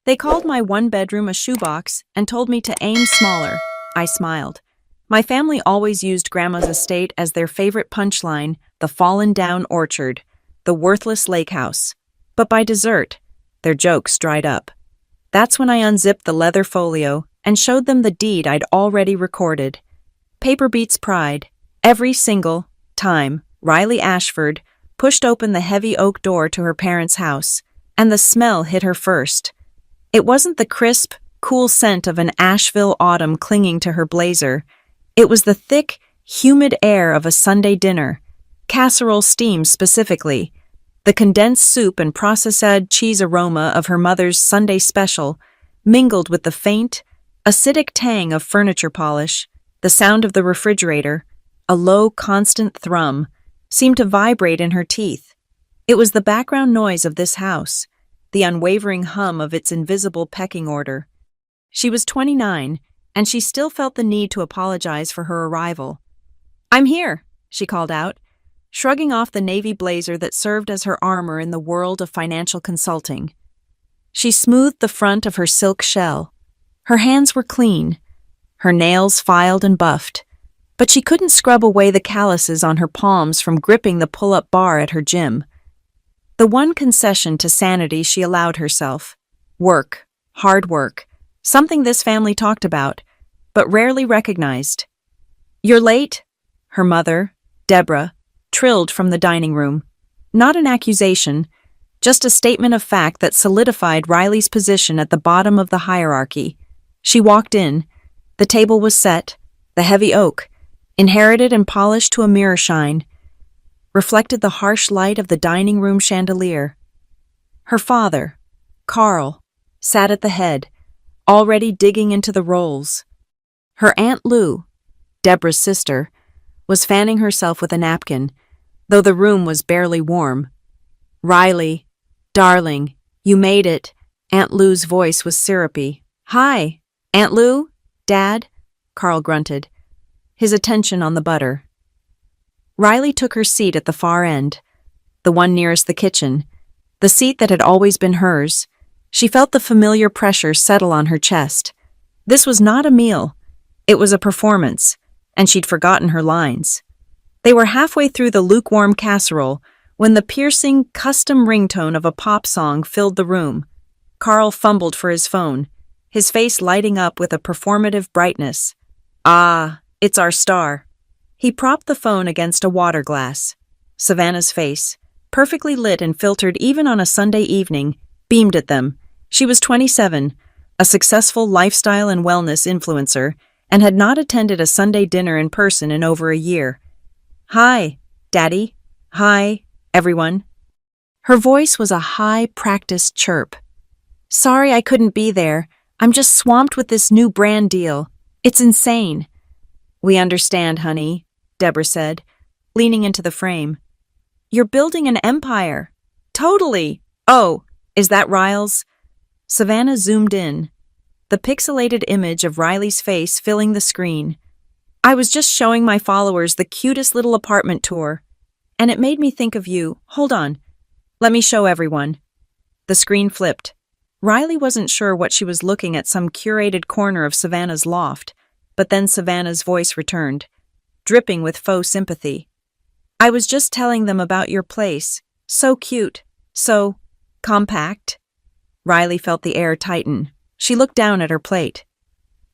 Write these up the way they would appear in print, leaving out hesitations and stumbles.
They called my one bedroom a shoebox and told me to aim smaller. I smiled. My family always used Grandma's estate as their favorite punchline, the fallen down orchard, the worthless lake house. But by dessert, their jokes dried up. That's when I unzipped the leather folio and showed them the deed I'd already recorded. Paper beats pride. Every single time Riley Ashford pushed open the heavy oak door to her parents' house, and the smell hit her first. It wasn't the crisp, cool scent of an Asheville autumn clinging to her blazer. It was the thick, humid air of a Sunday dinner, casserole steam specifically. The condensed soup and processed cheese aroma of her mother's Sunday special mingled with the faint, acidic tang of furniture polish. The sound of the refrigerator, a low, constant thrum, seemed to vibrate in her teeth. It was the background noise of this house, the unwavering hum of its invisible pecking order. She was 29, and she still felt the need to apologize for her arrival. "I'm here," she called out, shrugging off the navy blazer that served as her armor in the world of financial consulting. She smoothed the front of her silk shell. Her hands were clean, her nails filed and buffed, but she couldn't scrub away the calluses on her palms from gripping the pull-up bar at her gym. The one concession to sanity she allowed herself. Work, hard work, something this family talked about, but rarely recognized. "You're late?" her mother, Deborah, trilled from the dining room. Not an accusation, just a statement of fact that solidified Riley's position at the bottom of the hierarchy. She walked in. The table was set. The heavy oak, inherited and polished to a mirror shine, reflected the harsh light of the dining room chandelier. Her father, Carl, sat at the head, already digging into the rolls. Her Aunt Lou, Deborah's sister, was fanning herself with a napkin, though the room was barely warm. "Riley, darling, you made it." Aunt Lou's voice was syrupy. "Hi, Aunt Lou? Dad?" Carl grunted, his attention on the butter. Riley took her seat at the far end, the one nearest the kitchen, the seat that had always been hers. She felt the familiar pressure settle on her chest. This was not a meal. It was a performance, and she'd forgotten her lines. They were halfway through the lukewarm casserole when the piercing, custom ringtone of a pop song filled the room. Carl fumbled for his phone, his face lighting up with a performative brightness. "Ah, it's our star." He propped the phone against a water glass. Savannah's face, perfectly lit and filtered even on a Sunday evening, beamed at them. She was 27, a successful lifestyle and wellness influencer, and had not attended a Sunday dinner in person in over a year. "Hi, Daddy. Hi, everyone." Her voice was a high-practiced chirp. "Sorry I couldn't be there. I'm just swamped with this new brand deal. It's insane." "We understand, honey," Deborah said, leaning into the frame. "You're building an empire." "Totally." "Oh, is that Riles?" Savannah zoomed in, the pixelated image of Riley's face filling the screen. "I was just showing my followers the cutest little apartment tour, and it made me think of you. Hold on. Let me show everyone." The screen flipped. Riley wasn't sure what she was looking at, some curated corner of Savannah's loft, but then Savannah's voice returned, dripping with faux sympathy. "I was just telling them about your place. So cute. So compact." Riley felt the air tighten. She looked down at her plate.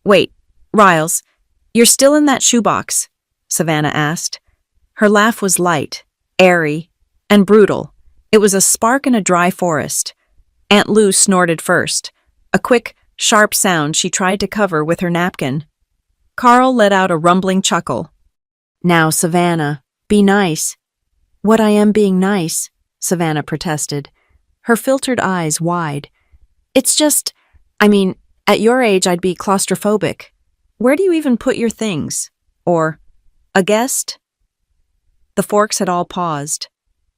"Wait, Riles, you're still in that shoebox?" Savannah asked. Her laugh was light, airy, and brutal. It was a spark in a dry forest. Aunt Lou snorted first, a quick, sharp sound she tried to cover with her napkin. Carl let out a rumbling chuckle. "Now, Savannah, be nice." "What I am being nice," Savannah protested, her filtered eyes wide. "It's just, at your age I'd be claustrophobic. Where do you even put your things? Or, a guest?" The forks had all paused.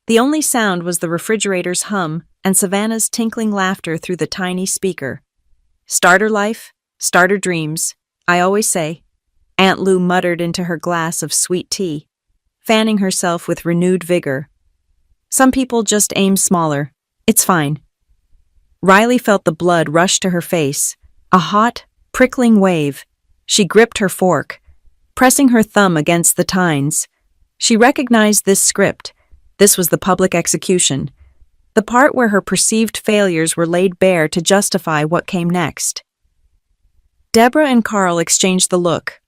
The only sound was the refrigerator's hum and Savannah's tinkling laughter through the tiny speaker. "Starter life, starter dreams, I always say," Aunt Lou muttered into her glass of sweet tea, fanning herself with renewed vigor. "Some people just aim smaller. It's fine." Riley felt the blood rush to her face, a hot, prickling wave. She gripped her fork, pressing her thumb against the tines. She recognized this script. This was the public execution, the part where her perceived failures were laid bare to justify what came next. Deborah and Carl exchanged the look.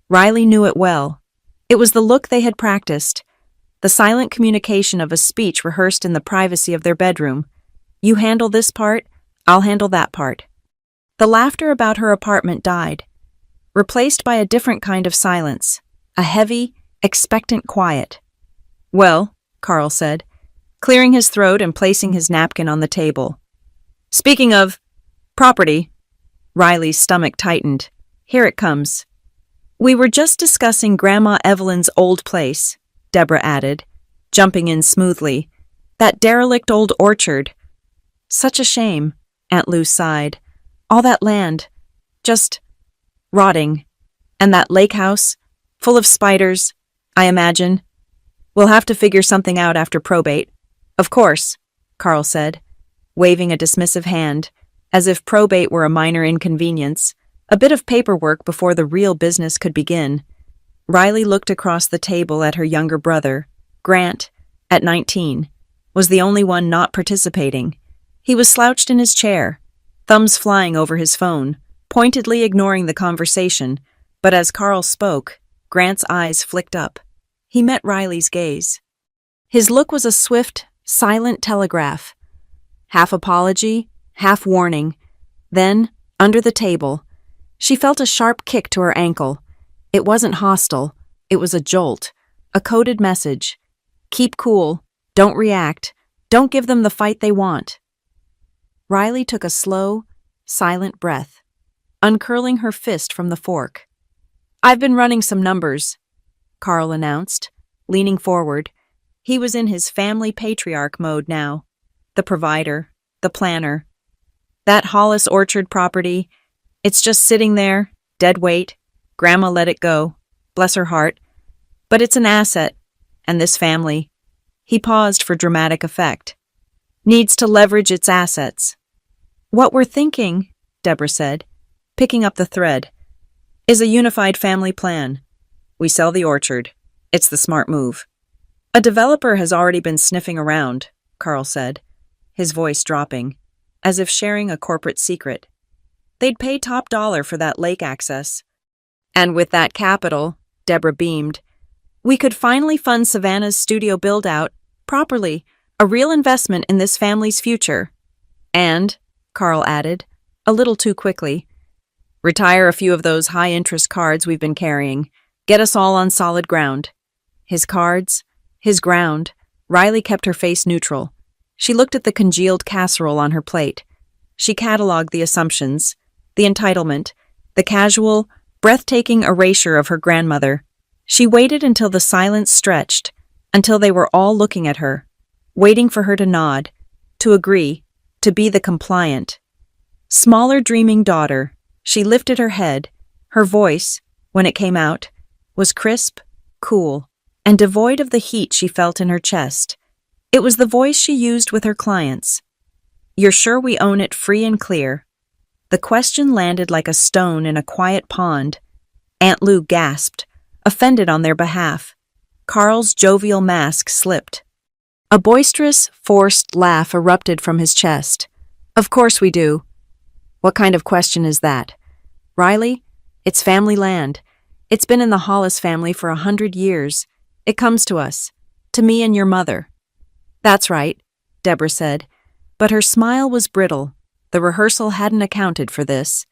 Riley knew it well. It was the look they had practiced, the silent communication of a speech rehearsed in the privacy of their bedroom. You handle this part, I'll handle that part. The laughter about her apartment died, replaced by a different kind of silence, a heavy, expectant quiet. Well, Carl said, clearing his throat and placing his napkin on the table. Speaking of property, Riley's stomach tightened. Here it comes. We were just discussing Grandma Evelyn's old place, Deborah added, jumping in smoothly. That derelict old orchard. Such a shame, Aunt Lou sighed. All that land, just rotting. And that lake house, full of spiders, I imagine. We'll have to figure something out after probate. Of course, Carl said, waving a dismissive hand, as if probate were a minor inconvenience, a bit of paperwork before the real business could begin. Riley looked across the table at her younger brother. Grant, at 19, was the only one not participating. He was slouched in his chair, thumbs flying over his phone, pointedly ignoring the conversation, but as Carl spoke, Grant's eyes flicked up. He met Riley's gaze. His look was a swift, silent telegraph. Half apology, half warning. Then, under the table, she felt a sharp kick to her ankle. It wasn't hostile. It was a jolt, a coded message. Keep cool. Don't react. Don't give them the fight they want. Riley took a slow, silent breath, uncurling her fist from the fork. I've been running some numbers, Carl announced, leaning forward. He was in his family patriarch mode now. The provider, the planner. That Hollis Orchard property, it's just sitting there, dead weight. Grandma let it go, bless her heart. But it's an asset, and this family, he paused for dramatic effect, needs to leverage its assets. What we're thinking, Deborah said, picking up the thread, is a unified family plan. We sell the orchard. It's the smart move. A developer has already been sniffing around, Carl said, his voice dropping, as if sharing a corporate secret. They'd pay top dollar for that lake access. And with that capital, Deborah beamed, we could finally fund Savannah's studio build-out properly, a real investment in this family's future. And, Carl added, a little too quickly, retire a few of those high-interest cards we've been carrying, get us all on solid ground. His cards, his ground. Riley kept her face neutral. She looked at the congealed casserole on her plate. She catalogued the assumptions, the entitlement, the casual, breathtaking erasure of her grandmother. She waited until the silence stretched, until they were all looking at her, waiting for her to nod, to agree, to be the compliant. Smaller dreaming daughter, she lifted her head. Her voice, when it came out, was crisp, cool, and devoid of the heat she felt in her chest. It was the voice she used with her clients. You're sure we own it free and clear? The question landed like a stone in a quiet pond. Aunt Lou gasped, offended on their behalf. Carl's jovial mask slipped. A boisterous, forced laugh erupted from his chest. Of course we do. What kind of question is that? Riley, it's family land. It's been in the Hollis family for 100 years. It comes to us, to me and your mother. That's right, Deborah said, but her smile was brittle. The rehearsal hadn't accounted for this.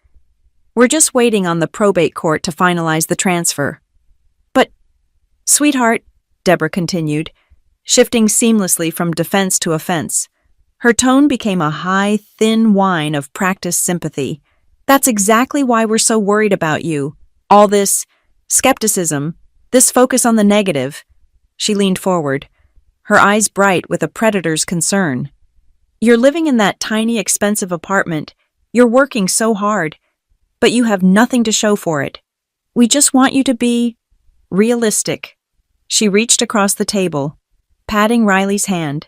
We're just waiting on the probate court to finalize the transfer. But, sweetheart, Deborah continued, shifting seamlessly from defense to offense. Her tone became a high, thin whine of practiced sympathy. That's exactly why we're so worried about you. All this skepticism, this focus on the negative. She leaned forward, her eyes bright with a predator's concern. You're living in that tiny, expensive apartment. You're working so hard, but you have nothing to show for it. We just want you to be realistic. She reached across the table, patting Riley's hand.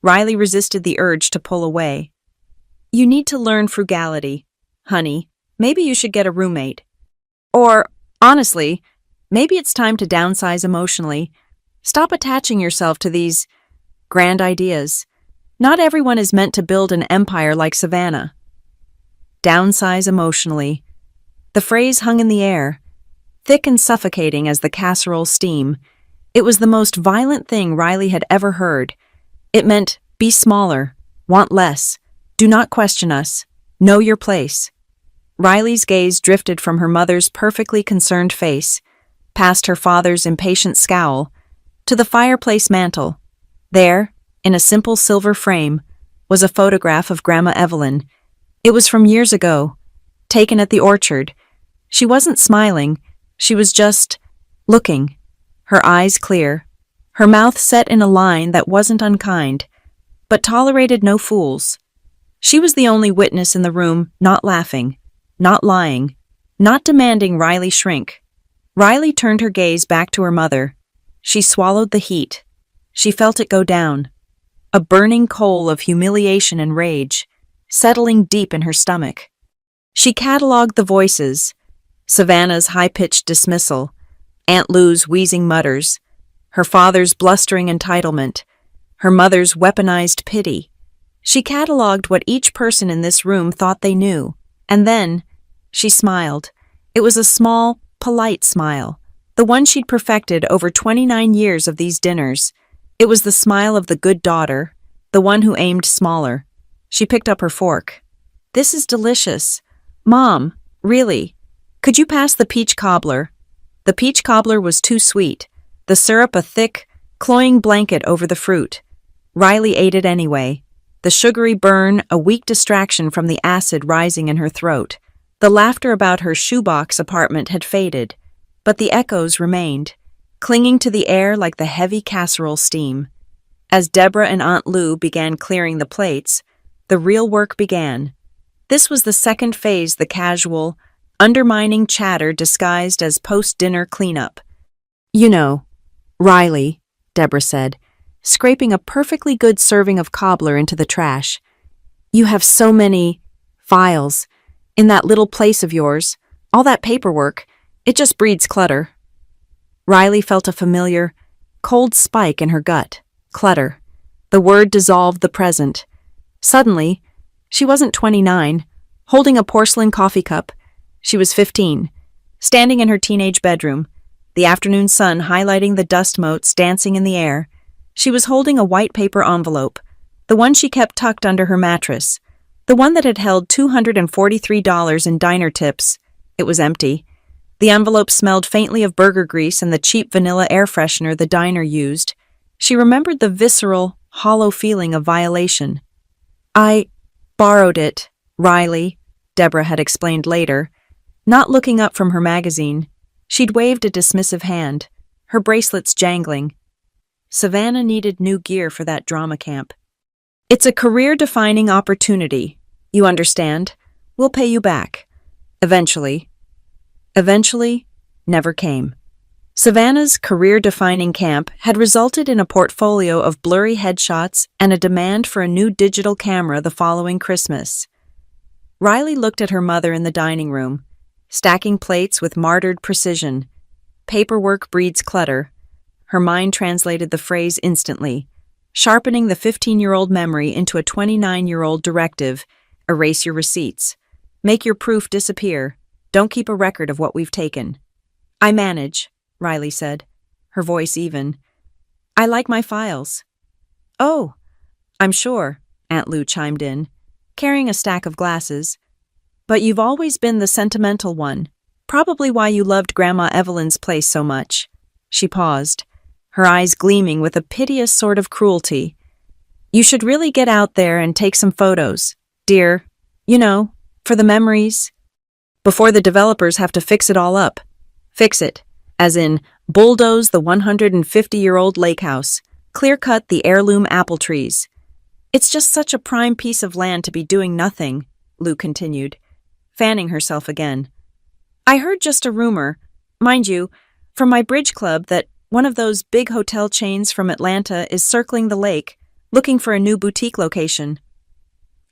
Riley resisted the urge to pull away. You need to learn frugality. Honey, maybe you should get a roommate. Or, honestly, maybe it's time to downsize emotionally. Stop attaching yourself to these grand ideas. Not everyone is meant to build an empire like Savannah. Downsize emotionally. The phrase hung in the air, thick and suffocating as the casserole steam. It was the most violent thing Riley had ever heard. It meant, be smaller, want less, do not question us, know your place. Riley's gaze drifted from her mother's perfectly concerned face, past her father's impatient scowl, to the fireplace mantel. There, in a simple silver frame, was a photograph of Grandma Evelyn. It was from years ago, taken at the orchard. She wasn't smiling, she was just looking, her eyes clear, her mouth set in a line that wasn't unkind, but tolerated no fools. She was the only witness in the room, not laughing, not lying, not demanding Riley shrink. Riley turned her gaze back to her mother. She swallowed the heat. She felt it go down. A burning coal of humiliation and rage, settling deep in her stomach. She catalogued the voices, Savannah's high-pitched dismissal, Aunt Lou's wheezing mutters, her father's blustering entitlement, her mother's weaponized pity. She catalogued what each person in this room thought they knew, and then she smiled. It was a small, polite smile, the one she'd perfected over 29 years of these dinners. It was the smile of the good daughter, the one who aimed smaller. She picked up her fork. This is delicious. Mom, really, could you pass the peach cobbler? The peach cobbler was too sweet, the syrup a thick, cloying blanket over the fruit. Riley ate it anyway, the sugary burn a weak distraction from the acid rising in her throat. The laughter about her shoebox apartment had faded, but the echoes remained, clinging to the air like the heavy casserole steam. As Deborah and Aunt Lou began clearing the plates, the real work began. This was the second phase, the casual, undermining chatter disguised as post-dinner cleanup. You know, Riley, Deborah said, scraping a perfectly good serving of cobbler into the trash. You have so many files in that little place of yours, all that paperwork, it just breeds clutter. Riley felt a familiar, cold spike in her gut. Clutter. The word dissolved the present. Suddenly, she wasn't 29, holding a porcelain coffee cup. She was 15, standing in her teenage bedroom, the afternoon sun highlighting the dust motes dancing in the air. She was holding a white paper envelope, the one she kept tucked under her mattress, the one that had held $243 in diner tips. It was empty. The envelope smelled faintly of burger grease and the cheap vanilla air freshener the diner used. She remembered the visceral, hollow feeling of violation. I borrowed it, Riley, Deborah had explained later. Not looking up from her magazine, she'd waved a dismissive hand, her bracelets jangling. Savannah needed new gear for that drama camp. It's a career-defining opportunity, you understand? We'll pay you back. Eventually. Eventually never came. Savannah's career-defining camp had resulted in a portfolio of blurry headshots and a demand for a new digital camera the following Christmas. Riley looked at her mother in the dining room, stacking plates with martyred precision. Paperwork breeds clutter. Her mind translated the phrase instantly, sharpening the 15-year-old memory into a 29-year-old directive. Erase your receipts. Make your proof disappear. Don't keep a record of what we've taken. I manage, Riley said, her voice even. I like my files. Oh, I'm sure, Aunt Lou chimed in, carrying a stack of glasses. But you've always been the sentimental one, probably why you loved Grandma Evelyn's place so much. She paused, her eyes gleaming with a piteous sort of cruelty. You should really get out there and take some photos, dear, you know, for the memories. Before the developers have to fix it all up. Fix it, as in bulldoze the 150-year-old lake house, clear-cut the heirloom apple trees. It's just such a prime piece of land to be doing nothing, Lou continued, fanning herself again. I heard just a rumor, mind you, from my bridge club that one of those big hotel chains from Atlanta is circling the lake, looking for a new boutique location.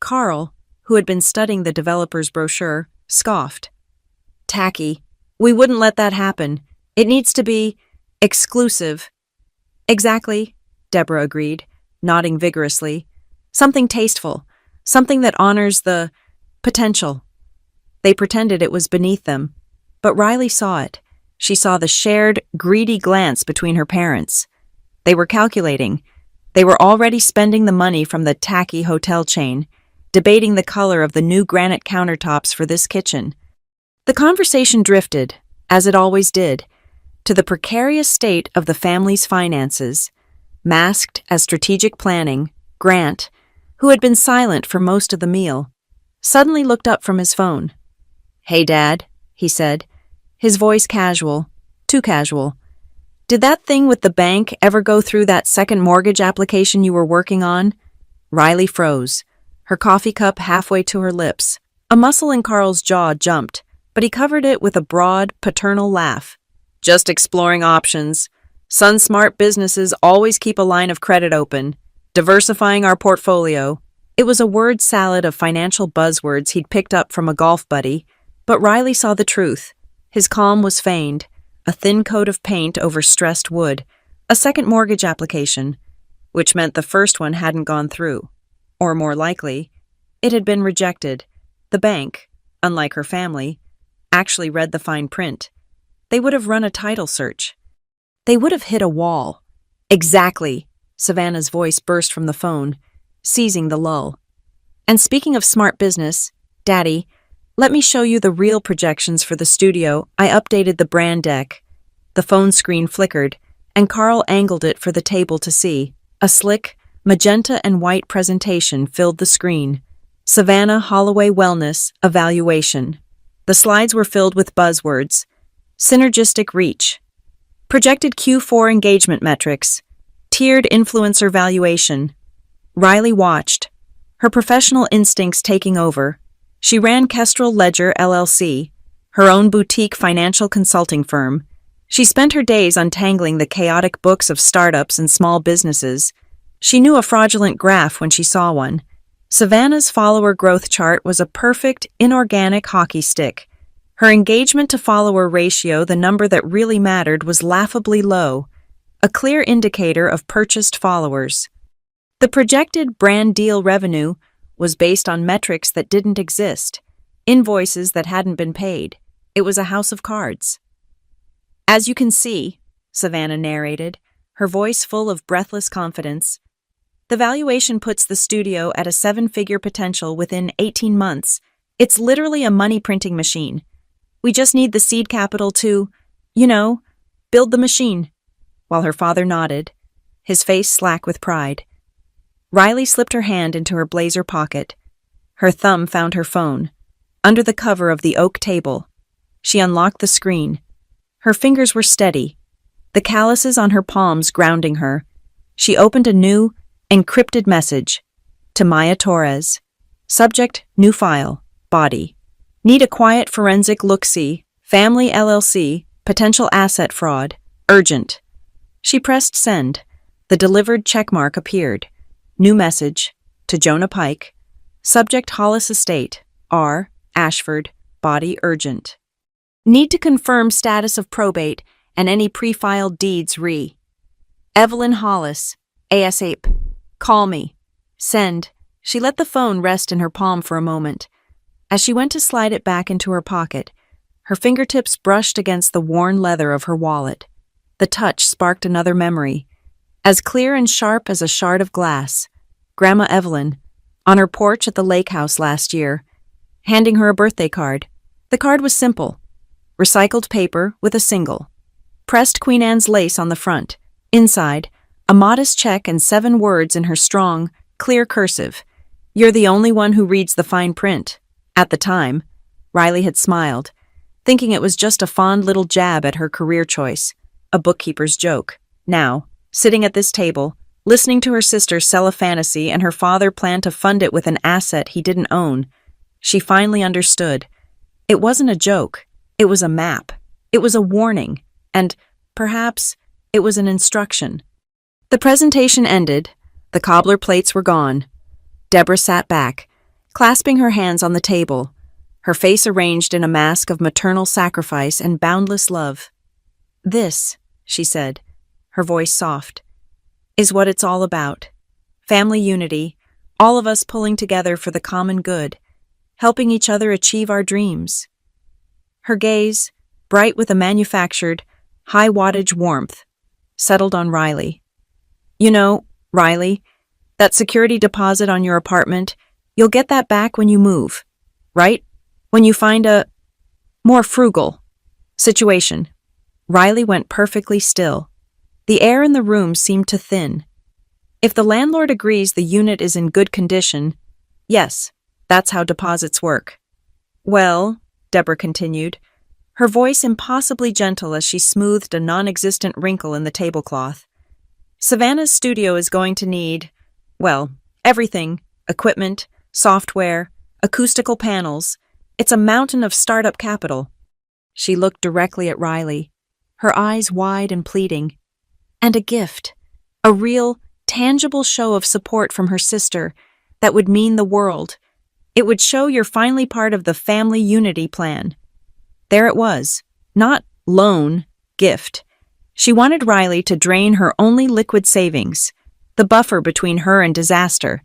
Carl, who had been studying the developer's brochure, scoffed. Tacky. We wouldn't let that happen. It needs to be exclusive. Exactly, Deborah agreed, nodding vigorously. Something tasteful, something that honors the potential. They pretended it was beneath them, but Riley saw it. She saw the shared, greedy glance between her parents. They were calculating. They were already spending the money from the tacky hotel chain, debating the color of the new granite countertops for this kitchen. The conversation drifted, as it always did, to the precarious state of the family's finances. Masked as strategic planning, Grant, who had been silent for most of the meal, suddenly looked up from his phone. "Hey, Dad," he said, his voice casual, too casual. "Did that thing with the bank ever go through that second mortgage application you were working on?" Riley froze, her coffee cup halfway to her lips. A muscle in Carl's jaw jumped, but he covered it with a broad, paternal laugh. "Just exploring options. Sun-smart businesses always keep a line of credit open. Diversifying our portfolio." It was a word salad of financial buzzwords he'd picked up from a golf buddy, but Riley saw the truth. His calm was feigned, a thin coat of paint over stressed wood, a second mortgage application, which meant the first one hadn't gone through. Or more likely, it had been rejected. The bank, unlike her family, actually read the fine print. They would have run a title search. They would have hit a wall. "Exactly," Savannah's voice burst from the phone, seizing the lull. "And speaking of smart business, Daddy, let me show you the real projections for the studio. I updated the brand deck." The phone screen flickered, and Carl angled it for the table to see. A slick, magenta and white presentation filled the screen. Savannah Holloway Wellness Evaluation. The slides were filled with buzzwords. Synergistic reach. Projected Q4 engagement metrics. Tiered influencer valuation. Riley watched, her professional instincts taking over. She ran Kestrel Ledger LLC, her own boutique financial consulting firm. She spent her days untangling the chaotic books of startups and small businesses. She knew a fraudulent graph when she saw one. Savannah's follower growth chart was a perfect, inorganic hockey stick. Her engagement to follower ratio, the number that really mattered, was laughably low, a clear indicator of purchased followers. The projected brand deal revenue was based on metrics that didn't exist, invoices that hadn't been paid. It was a house of cards. "As you can see," Savannah narrated, her voice full of breathless confidence, "the valuation puts the studio at a 7-figure potential within 18 months. It's literally a money-printing machine. We just need the seed capital to, build the machine." While her father nodded, his face slack with pride. Riley slipped her hand into her blazer pocket. Her thumb found her phone, under the cover of the oak table. She unlocked the screen. Her fingers were steady, the calluses on her palms grounding her. She opened a new, encrypted message. To Maya Torres. Subject, new file, body. Need a quiet forensic look-see, family LLC, potential asset fraud, urgent. She pressed send. The delivered checkmark appeared. New message, to Jonah Pike. Subject Hollis Estate, R. Ashford, body urgent. Need to confirm status of probate and any pre-filed deeds re. Evelyn Hollis, ASAP. Call me. Send. She let the phone rest in her palm for a moment. As she went to slide it back into her pocket, her fingertips brushed against the worn leather of her wallet. The touch sparked another memory, as clear and sharp as a shard of glass. Grandma Evelyn, on her porch at the lake house last year, handing her a birthday card. The card was simple. Recycled paper with a single. Pressed Queen Anne's lace on the front. Inside, a modest check and 7 words in her strong, clear cursive. "You're the only one who reads the fine print." At the time, Riley had smiled, thinking it was just a fond little jab at her career choice, a bookkeeper's joke. Now, sitting at this table, listening to her sister sell a fantasy and her father plan to fund it with an asset he didn't own, she finally understood. It wasn't a joke. It was a map. It was a warning. And, perhaps, it was an instruction. The presentation ended. The cobbler plates were gone. Deborah sat back, clasping her hands on the table, her face arranged in a mask of maternal sacrifice and boundless love. "This," she said, her voice soft, "is what it's all about. Family unity, all of us pulling together for the common good, helping each other achieve our dreams." Her gaze, bright with a manufactured, high-wattage warmth, settled on Riley. "You know, Riley, that security deposit on your apartment, you'll get that back when you move, right? When you find a more frugal situation." Riley went perfectly still. The air in the room seemed to thin. "If the landlord agrees the unit is in good condition, yes, that's how deposits work." "Well," Deborah continued, her voice impossibly gentle as she smoothed a non-existent wrinkle in the tablecloth, "Savannah's studio is going to need, well, everything, equipment, software, acoustical panels. It's a mountain of startup capital." She looked directly at Riley, her eyes wide and pleading. "And a gift, a real, tangible show of support from her sister that would mean the world. It would show you're finally part of the family unity plan." There it was, not loan, gift. She wanted Riley to drain her only liquid savings, the buffer between her and disaster,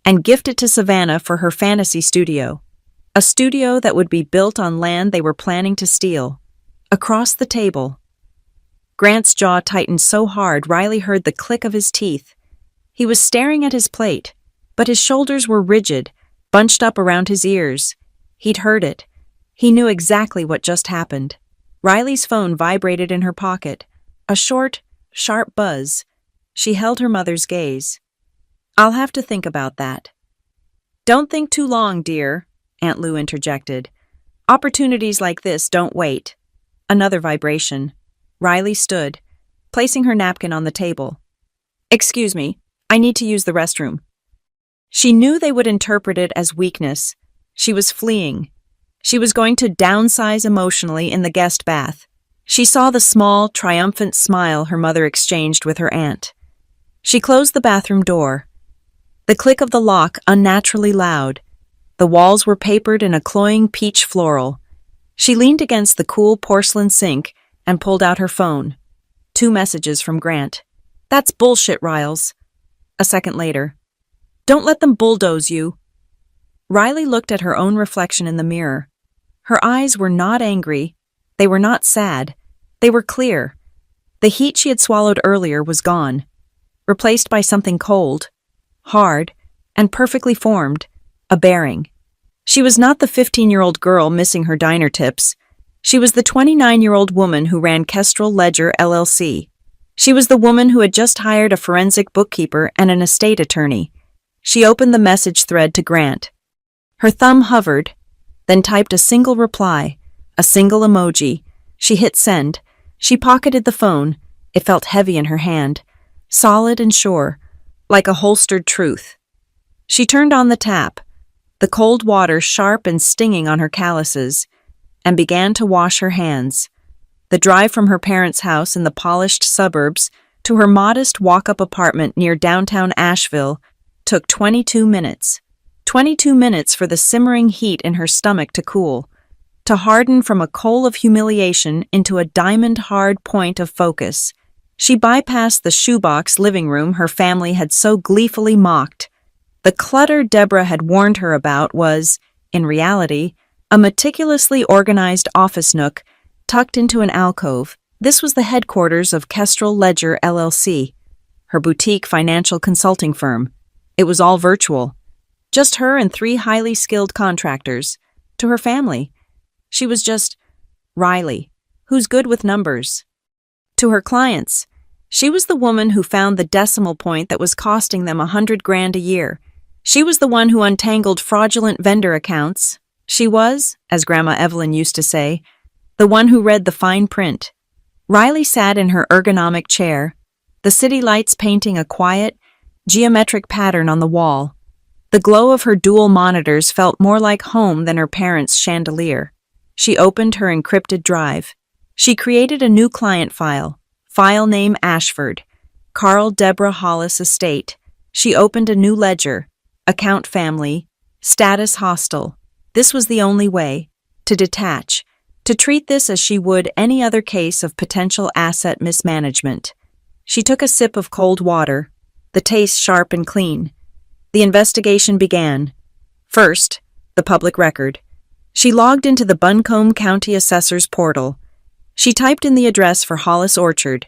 and gift it to Savannah for her fantasy studio. A studio that would be built on land they were planning to steal. Across the table. Grant's jaw tightened so hard Riley heard the click of his teeth. He was staring at his plate, but his shoulders were rigid, bunched up around his ears. He'd heard it. He knew exactly what just happened. Riley's phone vibrated in her pocket. A short, sharp buzz. She held her mother's gaze. "I'll have to think about that." "Don't think too long, dear," Aunt Lou interjected. "Opportunities like this don't wait." Another vibration. Riley stood, placing her napkin on the table. "Excuse me, I need to use the restroom." She knew they would interpret it as weakness. She was fleeing. She was going to downsize emotionally in the guest bath. She saw the small, triumphant smile her mother exchanged with her aunt. She closed the bathroom door. The click of the lock unnaturally loud. The walls were papered in a cloying peach floral. She leaned against the cool porcelain sink and pulled out her phone. 2 messages from Grant. "That's bullshit, Riles." A second later. "Don't let them bulldoze you." Riley looked at her own reflection in the mirror. Her eyes were not angry. They were not sad. They were clear. The heat she had swallowed earlier was gone, replaced by something cold, hard, and perfectly formed, a bearing. She was not the 15-year-old girl missing her diner tips. She was the 29-year-old woman who ran Kestrel Ledger LLC. She was the woman who had just hired a forensic bookkeeper and an estate attorney. She opened the message thread to Grant. Her thumb hovered, then typed a single reply, a single emoji. She hit send. She pocketed the phone. It felt heavy in her hand, solid and sure, like a holstered truth. She turned on the tap, the cold water sharp and stinging on her calluses, and began to wash her hands. The drive from her parents' house in the polished suburbs to her modest walk-up apartment near downtown Asheville took 22 minutes. 22 minutes for the simmering heat in her stomach to cool, to harden from a coal of humiliation into a diamond-hard point of focus. She bypassed the shoebox living room her family had so gleefully mocked. The clutter Deborah had warned her about was, in reality, a meticulously organized office nook tucked into an alcove. This was the headquarters of Kestrel Ledger LLC, her boutique financial consulting firm. It was all virtual. Just her and 3 highly skilled contractors. To her family, she was just Riley, who's good with numbers. To her clients, she was the woman who found the decimal point that was costing them $100,000 a year. She was the one who untangled fraudulent vendor accounts. She was, as Grandma Evelyn used to say, the one who read the fine print. Riley sat in her ergonomic chair, the city lights painting a quiet, geometric pattern on the wall. The glow of her dual monitors felt more like home than her parents' chandelier. She opened her encrypted drive. She created a new client file name Ashford, Carl Deborah Hollis Estate. She opened a new ledger, account family, Status hostile. This was the only way. To detach. To treat this as she would any other case of potential asset mismanagement. She took a sip of cold water, the taste sharp and clean. The investigation began. First, the public record. She logged into the Buncombe County Assessor's portal. She typed in the address for Hollis Orchard.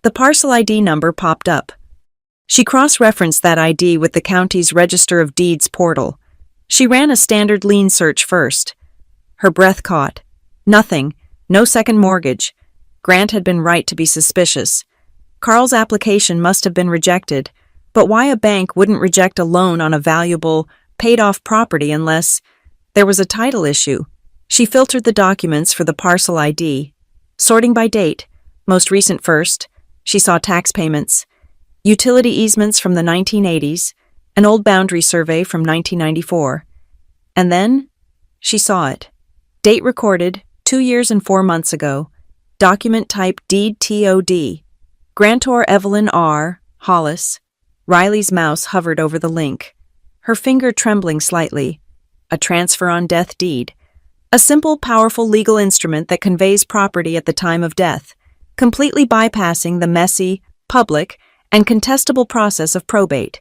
The parcel ID number popped up. She cross-referenced that ID with the county's Register of Deeds portal. She ran a standard lien search first. Her breath caught. Nothing. No second mortgage. Grant had been right to be suspicious. Carl's application must have been rejected, but why a bank wouldn't reject a loan on a valuable, paid-off property unless there was a title issue? She filtered the documents for the parcel ID. Sorting by date, most recent first, she saw tax payments, utility easements from the 1980s, an old boundary survey from 1994. And then, she saw it. Date recorded, 2 years and 4 months ago. Document type Deed TOD. Grantor Evelyn R. Hollis. Riley's mouse hovered over the link, her finger trembling slightly. A transfer on death deed. A simple, powerful legal instrument that conveys property at the time of death, completely bypassing the messy, public, and contestable process of probate.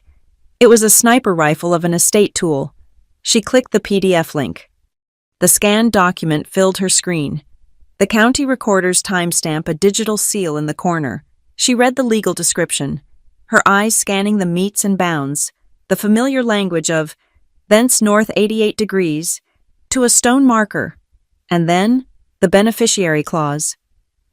It was a sniper rifle of an estate tool. She clicked the PDF link. The scanned document filled her screen. The county recorder's timestamp a digital seal in the corner. She read the legal description, her eyes scanning the metes and bounds, the familiar language of thence north 88 degrees, to a stone marker, and then the beneficiary clause.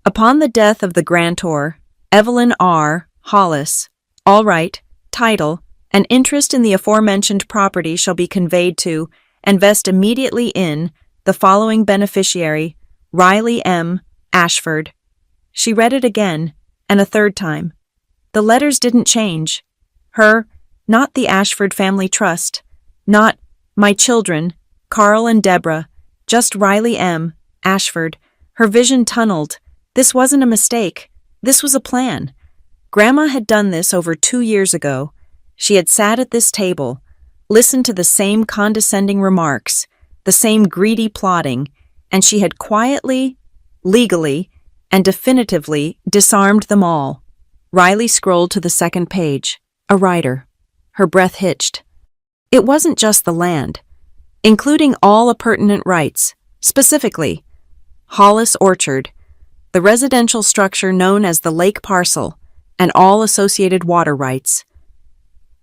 Upon the death of the grantor, Evelyn R. Hollis, all right, title, and interest in the aforementioned property shall be conveyed to and vest immediately in the following beneficiary, Riley M. Ashford. She read it again, and a third time. The letters didn't change. Her, not the Ashford Family Trust, not my children, Carl and Deborah, just Riley M. Ashford. Her vision tunneled. This wasn't a mistake. This was a plan. Grandma had done this over 2 years ago. She had sat at this table, listened to the same condescending remarks, the same greedy plotting, and she had quietly, legally, and definitively disarmed them all. Riley scrolled to the second page. A writer. Her breath hitched. It wasn't just the land, including all appurtenant rights, specifically Hollis Orchard, the residential structure known as the Lake Parcel, and all associated water rights.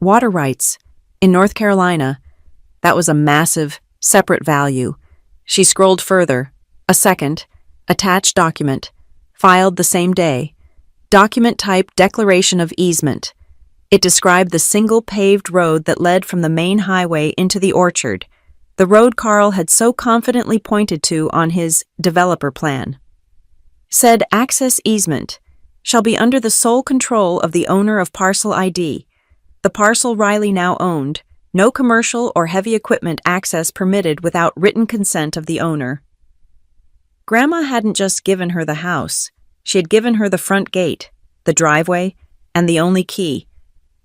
Water rights. In North Carolina, that was a massive, separate value. She scrolled further. A second, attached document, filed the same day. Document type Declaration of Easement. It described the single paved road that led from the main highway into the orchard, the road Carl had so confidently pointed to on his developer plan. Said access easement shall be under the sole control of the owner of parcel ID, the parcel Riley now owned, no commercial or heavy equipment access permitted without written consent of the owner. Grandma hadn't just given her the house, she had given her the front gate, the driveway, and the only key,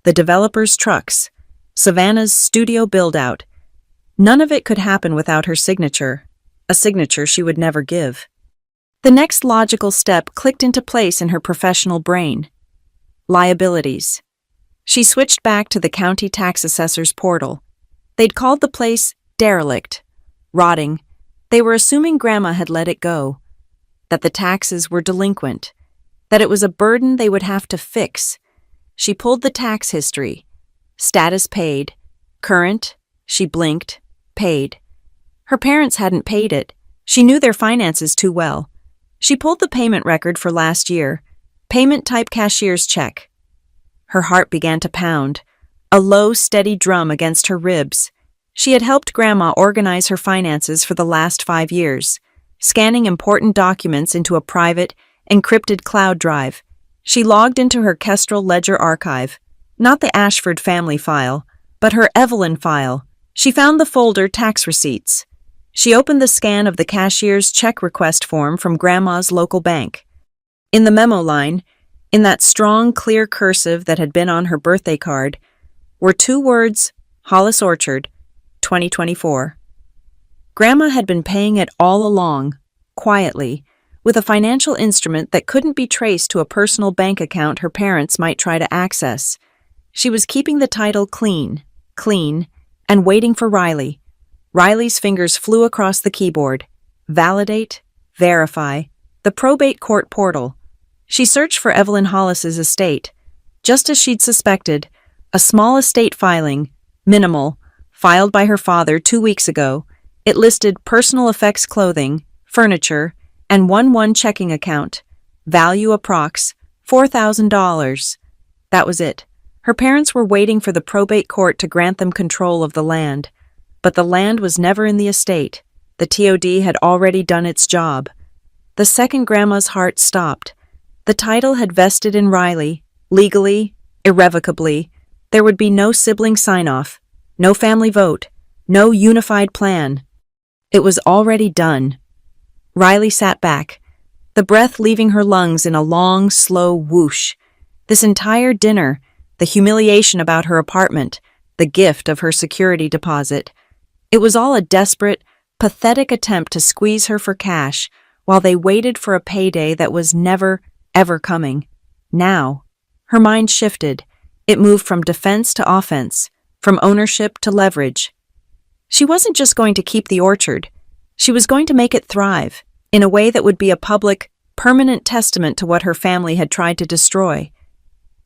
the developer's trucks, Savannah's studio build-out. None of it could happen without her signature, a signature she would never give. The next logical step clicked into place in her professional brain. Liabilities. She switched back to the county tax assessor's portal. They'd called the place derelict, rotting. They were assuming Grandma had let it go, that the taxes were delinquent, that it was a burden they would have to fix. She pulled the tax history. Status paid. Current, she blinked, paid. Her parents hadn't paid it. She knew their finances too well. She pulled the payment record for last year. Payment type cashier's check. Her heart began to pound, a low, steady drum against her ribs. She had helped Grandma organize her finances for the last 5 years, scanning important documents into a private, encrypted cloud drive. She logged into her Kestrel Ledger archive, not the Ashford family file, but her Evelyn file. She found the folder Tax Receipts. She opened the scan of the cashier's check request form from Grandma's local bank. In the memo line, in that strong, clear cursive that had been on her birthday card, were 2 words, Hollis Orchard, 2024. Grandma had been paying it all along, quietly, with a financial instrument that couldn't be traced to a personal bank account her parents might try to access. She was keeping the title clean, and waiting for Riley. Riley's fingers flew across the keyboard. Validate, verify, the probate court portal. She searched for Evelyn Hollis's estate. Just as she'd suspected, a small estate filing, minimal, filed by her father 2 weeks ago. It listed personal effects clothing, furniture, and one checking account. Value approx. $4,000. That was it. Her parents were waiting for the probate court to grant them control of the land. But the land was never in the estate. The TOD had already done its job. The second Grandma's heart stopped. The title had vested in Riley, legally, irrevocably. There would be no sibling sign-off, no family vote, no unified plan. It was already done. Riley sat back, the breath leaving her lungs in a long, slow whoosh. This entire dinner, the humiliation about her apartment, the gift of her security deposit, it was all a desperate, pathetic attempt to squeeze her for cash while they waited for a payday that was never, ever coming. Now, her mind shifted. It moved from defense to offense, from ownership to leverage. She wasn't just going to keep the orchard. She was going to make it thrive in a way that would be a public, permanent testament to what her family had tried to destroy.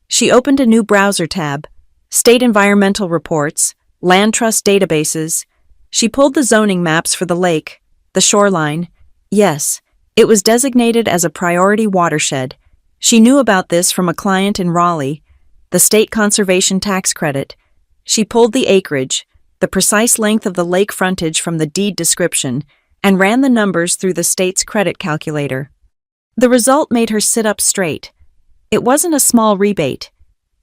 She opened a new browser tab, state environmental reports, land trust databases. She pulled the zoning maps for the lake, the shoreline. Yes, it was designated as a priority watershed. She knew about this from a client in Raleigh, the state conservation tax credit. She pulled the acreage, the precise length of the lake frontage from the deed description, and ran the numbers through the state's credit calculator. The result made her sit up straight. It wasn't a small rebate.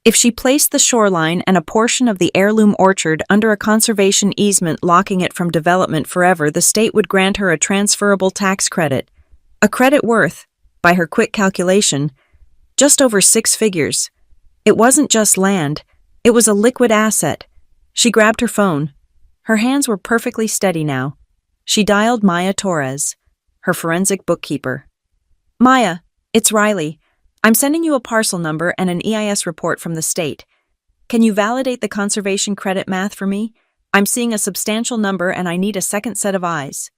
If she placed the shoreline and a portion of the heirloom orchard under a conservation easement locking it from development forever, the state would grant her a transferable tax credit. A credit worth, by her quick calculation, just over 6 figures. It wasn't just land. It was a liquid asset. She grabbed her phone. Her hands were perfectly steady now. She dialed Maya Torres, her forensic bookkeeper. Maya, it's Riley. I'm sending you a parcel number and an EIS report from the state. Can you validate the conservation credit math for me? I'm seeing a substantial number and I need a second set of eyes.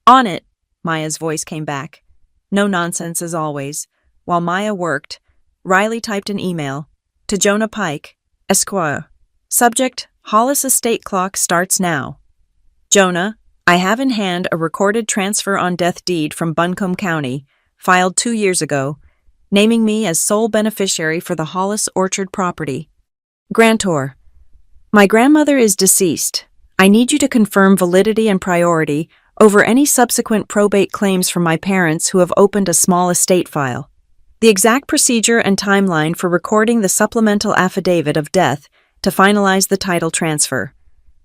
On it, Maya's voice came back. No nonsense as always. While Maya worked, Riley typed an email to Jonah Pike, Esquire. Subject, Hollis Estate Clock starts now. Jonah, I have in hand a recorded transfer on death deed from Buncombe County, filed 2 years ago, naming me as sole beneficiary for the Hollis Orchard property. Grantor, my grandmother is deceased. I need you to confirm validity and priority over any subsequent probate claims from my parents who have opened a small estate file. The exact procedure and timeline for recording the supplemental affidavit of death to finalize the title transfer.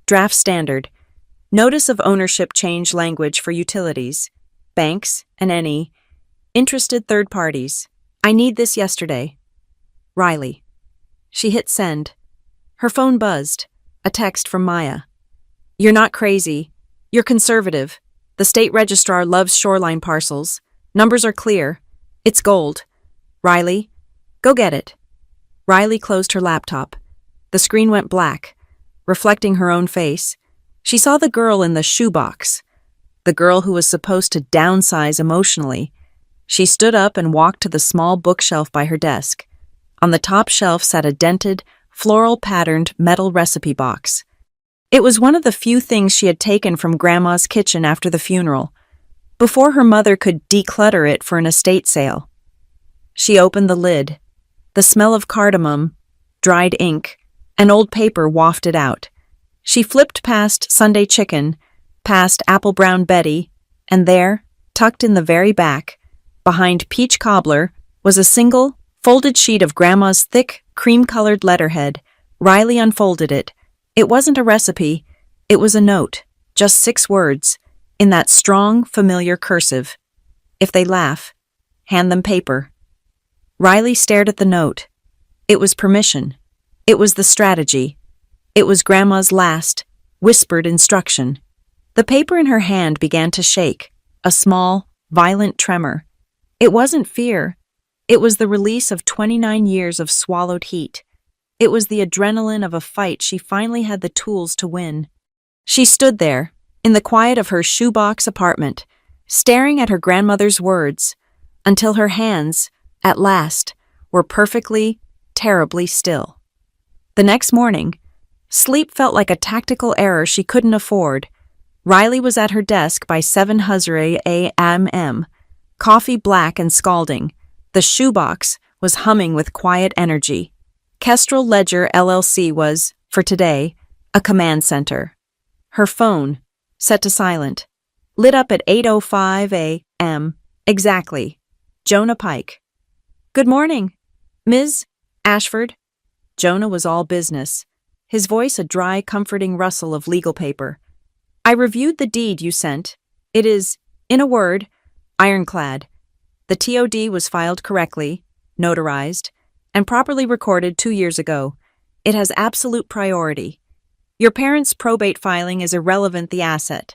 Draft standard. Notice of ownership change language for utilities, banks, and any interested third parties. I need this yesterday. Riley. She hit send. Her phone buzzed. A text from Maya. You're not crazy. You're conservative. The state registrar loves shoreline parcels. Numbers are clear. It's gold. Riley, go get it. Riley closed her laptop. The screen went black, reflecting her own face. She saw the girl in the shoebox, the girl who was supposed to downsize emotionally. She stood up and walked to the small bookshelf by her desk. On the top shelf sat a dented, floral-patterned metal recipe box. It was one of the few things she had taken from Grandma's kitchen after the funeral, before her mother could declutter it for an estate sale. She opened the lid. The smell of cardamom, dried ink, and old paper wafted out. She flipped past Sunday Chicken, past Apple Brown Betty, and there, tucked in the very back, behind Peach Cobbler, was a single, folded sheet of Grandma's thick, cream-colored letterhead. Riley unfolded it. It wasn't a recipe. It was a note, just 6 words, in that strong, familiar cursive. If they laugh, hand them paper. Riley stared at the note. It was permission. It was the strategy. It was Grandma's last, whispered instruction. The paper in her hand began to shake, a small, violent tremor. It wasn't fear. It was the release of 29 years of swallowed heat. It was the adrenaline of a fight she finally had the tools to win. She stood there, in the quiet of her shoebox apartment, staring at her grandmother's words, until her hands, at last, were perfectly, terribly still. The next morning, sleep felt like a tactical error she couldn't afford. Riley was at her desk by 7:00 a.m., coffee black and scalding. The shoebox was humming with quiet energy. Kestrel Ledger LLC was, for today, a command center. Her phone, set to silent, lit up at 8:05 a.m. exactly. Jonah Pike. "Good morning, Ms. Ashford." Jonah was all business, his voice a dry, comforting rustle of legal paper. "I reviewed the deed you sent. It is, in a word, ironclad. The TOD was filed correctly, notarized, and properly recorded 2 years ago. It has absolute priority. Your parents' probate filing is irrelevant the asset.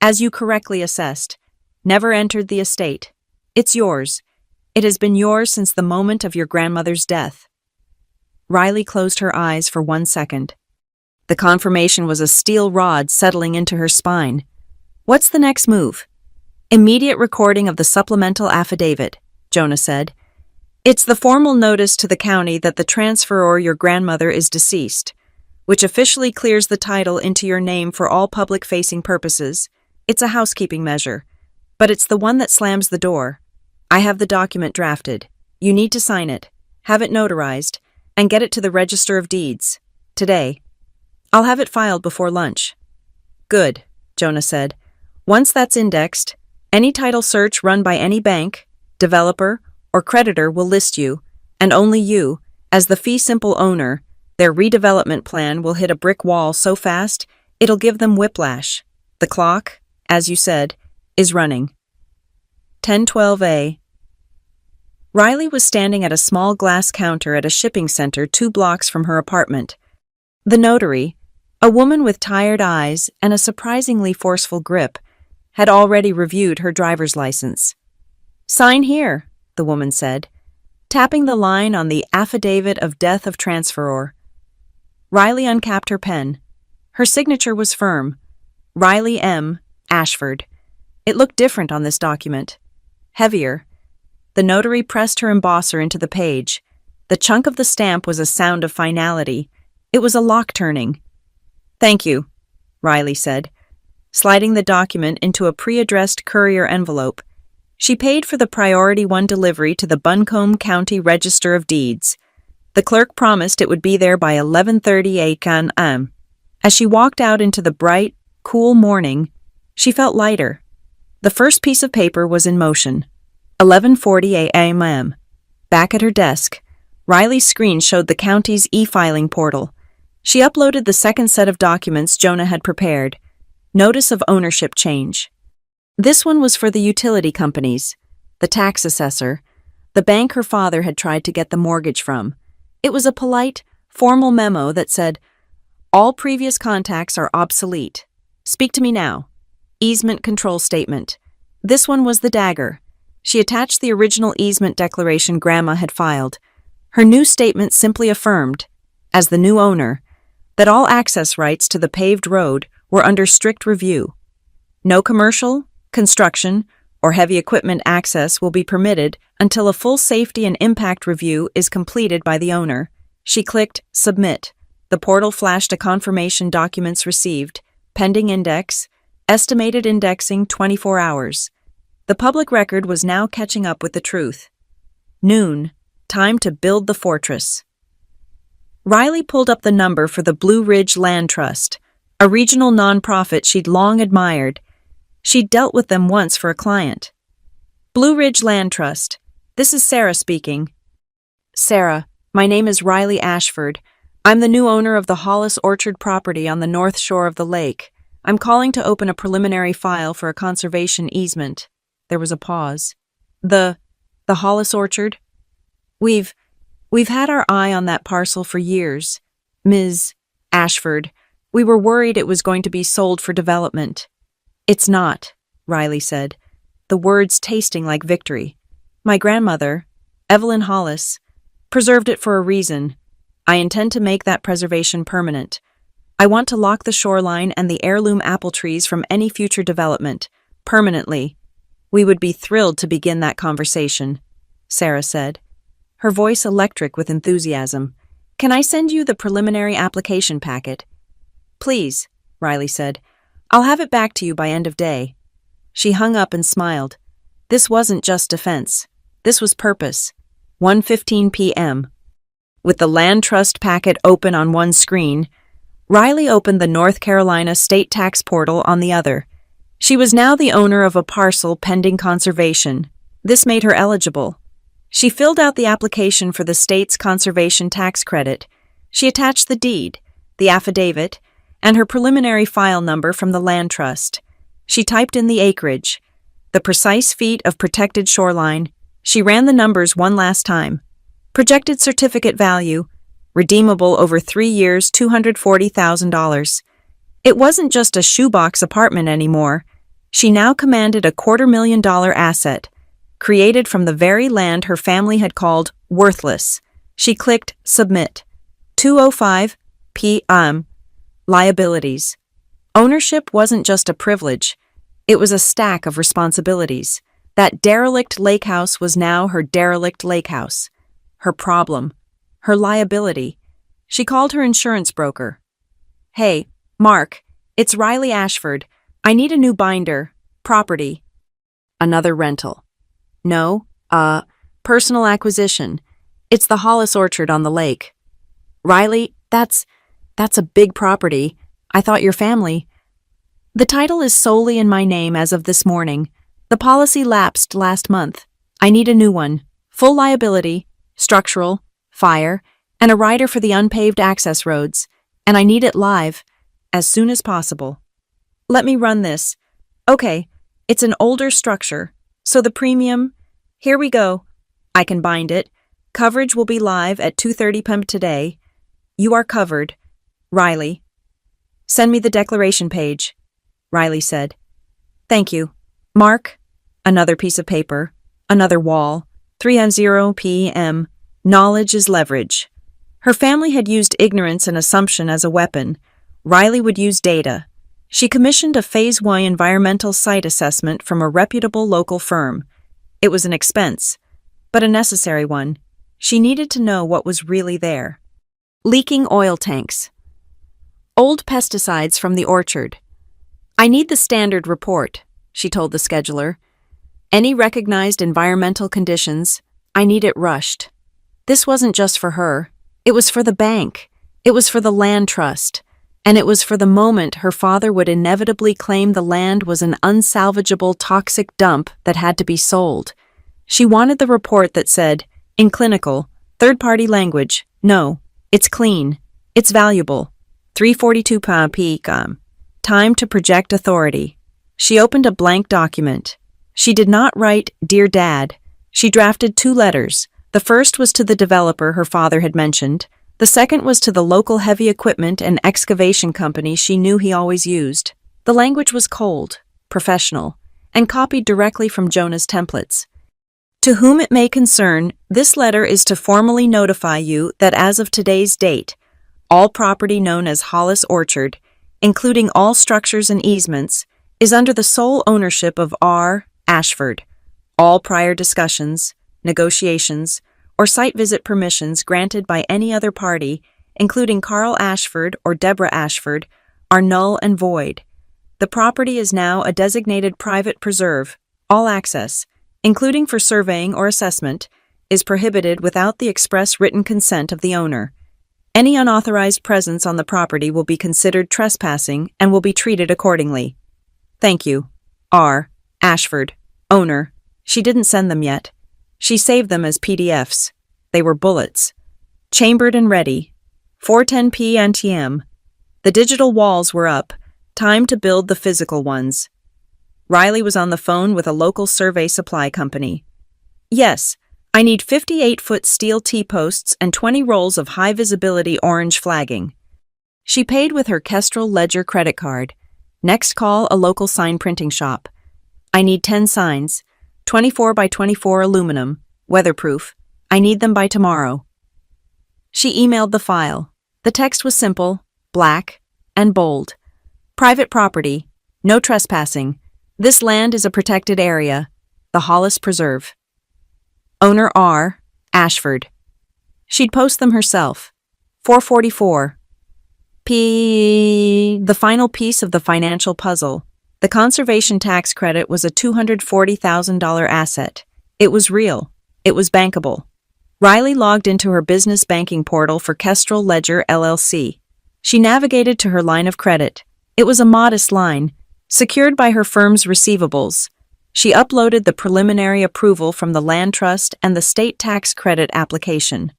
As you correctly assessed, never entered the estate. It's yours. It has been yours since the moment of your grandmother's death." Riley closed her eyes for 1 second. The confirmation was a steel rod settling into her spine. "What's the next move?" "Immediate recording of the supplemental affidavit," Jonah said. "It's the formal notice to the county that the transferor, your grandmother, is deceased, which officially clears the title into your name for all public-facing purposes. It's a housekeeping measure, but it's the one that slams the door. I have the document drafted. You need to sign it, have it notarized, and get it to the Register of Deeds. Today. I'll have it filed before lunch." "Good," Jonah said. "Once that's indexed, any title search run by any bank, developer, or creditor will list you, and only you, as the fee-simple owner. Their redevelopment plan will hit a brick wall so fast, it'll give them whiplash. The clock, as you said, is running." 10:12 Riley was standing at a small glass counter at a shipping center 2 blocks from her apartment. The notary, a woman with tired eyes and a surprisingly forceful grip, had already reviewed her driver's license. "Sign here," the woman said, tapping the line on the affidavit of death of transferor. Riley uncapped her pen. Her signature was firm. Riley M. Ashford. It looked different on this document. Heavier. The notary pressed her embosser into the page. The chunk of the stamp was a sound of finality. It was a lock turning. "Thank you," Riley said, sliding the document into a pre-addressed courier envelope. She paid for the Priority 1 delivery to the Buncombe County Register of Deeds. The clerk promised it would be there by 11:30 a.m. As she walked out into the bright, cool morning, she felt lighter. The first piece of paper was in motion. 11:40 a.m. Back at her desk, Riley's screen showed the county's e-filing portal. She uploaded the second set of documents Jonah had prepared. Notice of ownership change. This one was for the utility companies, the tax assessor, the bank her father had tried to get the mortgage from. It was a polite, formal memo that said, "All previous contacts are obsolete. Speak to me now." Easement control statement. This one was the dagger. She attached the original easement declaration Grandma had filed. Her new statement simply affirmed, as the new owner, that all access rights to the paved road were under strict review. No commercial, construction, or heavy equipment access will be permitted until a full safety and impact review is completed by the owner. She clicked Submit. The portal flashed a confirmation documents received, pending index, estimated indexing 24 hours. The public record was now catching up with the truth. Noon, time to build the fortress. Riley pulled up the number for the Blue Ridge Land Trust, a regional nonprofit she'd long admired. She'd dealt with them once for a client. "Blue Ridge Land Trust. This is Sarah speaking." "Sarah, my name is Riley Ashford. I'm the new owner of the Hollis Orchard property on the north shore of the lake. I'm calling to open a preliminary file for a conservation easement." There was a pause. The Hollis Orchard? We've had our eye on that parcel for years, Ms. Ashford," We were worried it was going to be sold for development. It's not, Riley said, the words tasting like victory. My grandmother, Evelyn Hollis, preserved it for a reason. I intend to make that preservation permanent. I want to lock the shoreline and the heirloom apple trees from any future development, permanently. We would be thrilled to begin that conversation, Sarah said, her voice electric with enthusiasm. Can I send you the preliminary application packet? Please, Riley said. I'll have it back to you by end of day. She hung up and smiled. This wasn't just defense. This was purpose. 1:15 p.m. With the land trust packet open on one screen, Riley opened the North Carolina state tax portal on the other. She was now the owner of a parcel pending conservation. This made her eligible. She filled out the application for the state's conservation tax credit. She attached the deed, the affidavit, and her preliminary file number from the land trust. She typed in the acreage, the precise feet of protected shoreline. She ran the numbers one last time. Projected certificate value, redeemable over 3 years, $240,000. It wasn't just a shoebox apartment anymore. She now commanded a $250,000 asset, created from the very land her family had called worthless. She clicked Submit. 2:05 p.m. Liabilities. Ownership wasn't just a privilege. It was a stack of responsibilities. That derelict lake house was now her derelict lake house. Her problem. Her liability. She called her insurance broker. Hey, Mark, it's Riley Ashford. I need a new binder. Property. Another rental. No, personal acquisition. It's the Hollis Orchard on the lake. Riley, that's a big property. I thought your family. The title is solely in my name as of this morning. The policy lapsed last month. I need a new one. Full liability, structural, fire, and a rider for the unpaved access roads. And I need it live, as soon as possible. Let me run this. Okay, it's an older structure, so the premium, here we go. I can bind it. Coverage will be live at 2:30 p.m. today. You are covered. Riley. Send me the declaration page, Riley said. Thank you. Mark. Another piece of paper. Another wall. 3:00 p.m. Knowledge is leverage. Her family had used ignorance and assumption as a weapon. Riley would use data. She commissioned a Phase 1 environmental site assessment from a reputable local firm. It was an expense, but a necessary one. She needed to know what was really there. Leaking oil tanks. Old pesticides from the orchard. I need the standard report, she told the scheduler. Any recognized environmental conditions, I need it rushed. This wasn't just for her. It was for the bank. It was for the land trust. And it was for the moment her father would inevitably claim the land was an unsalvageable toxic dump that had to be sold. She wanted the report that said, in clinical, third-party language, no, it's clean, it's valuable. 3:42 p.m. Time to project authority. She opened a blank document. She did not write, Dear Dad. She drafted 2 letters. The first was to the developer her father had mentioned. The second was to the local heavy equipment and excavation company she knew he always used. The language was cold, professional, and copied directly from Jonah's templates. To whom it may concern, this letter is to formally notify you that as of today's date, all property known as Hollis Orchard, including all structures and easements, is under the sole ownership of R. Ashford. All prior discussions, negotiations, or site visit permissions granted by any other party, including Carl Ashford or Deborah Ashford, are null and void. The property is now a designated private preserve. All access, including for surveying or assessment, is prohibited without the express written consent of the owner. Any unauthorized presence on the property will be considered trespassing and will be treated accordingly. Thank you. R. Ashford, owner. She didn't send them yet. She saved them as PDFs. They were bullets. Chambered and ready. 4:10 p.m. The digital walls were up. Time to build the physical ones. Riley was on the phone with a local survey supply company. Yes, I need 58-foot steel T-posts and 20 rolls of high-visibility orange flagging. She paid with her Kestrel Ledger credit card. Next call, a local sign printing shop. I need 10 signs, 24 by 24 aluminum, weatherproof. I need them by tomorrow. She emailed the file. The text was simple, black, and bold. Private property, no trespassing. This land is a protected area, the Hollis Preserve. Owner R. Ashford. She'd post them herself. 444. The final piece of the financial puzzle. The conservation tax credit was a $240,000 asset. It was real. It was bankable. Riley logged into her business banking portal for Kestrel Ledger LLC. She navigated to her line of credit. It was a modest line, secured by her firm's receivables. She uploaded the preliminary approval from the land trust and the state tax credit application.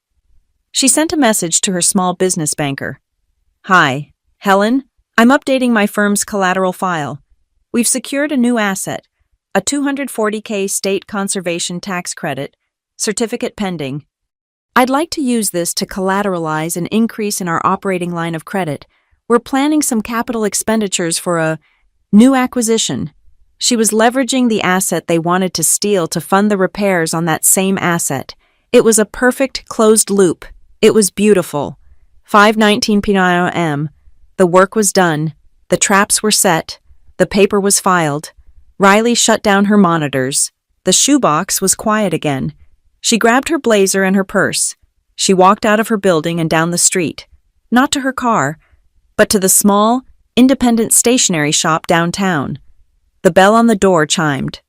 She sent a message to her small business banker. Hi, Helen. I'm updating my firm's collateral file. We've secured a new asset, a $240K state conservation tax credit, certificate pending. I'd like to use this to collateralize an increase in our operating line of credit. We're planning some capital expenditures for a new acquisition. She was leveraging the asset they wanted to steal to fund the repairs on that same asset. It was a perfect closed loop. It was beautiful. 5:19 p.m. The work was done. The traps were set. The paper was filed. Riley shut down her monitors. The shoebox was quiet again. She grabbed her blazer and her purse. She walked out of her building and down the street. Not to her car, but to the small, independent stationery shop downtown. The bell on the door chimed.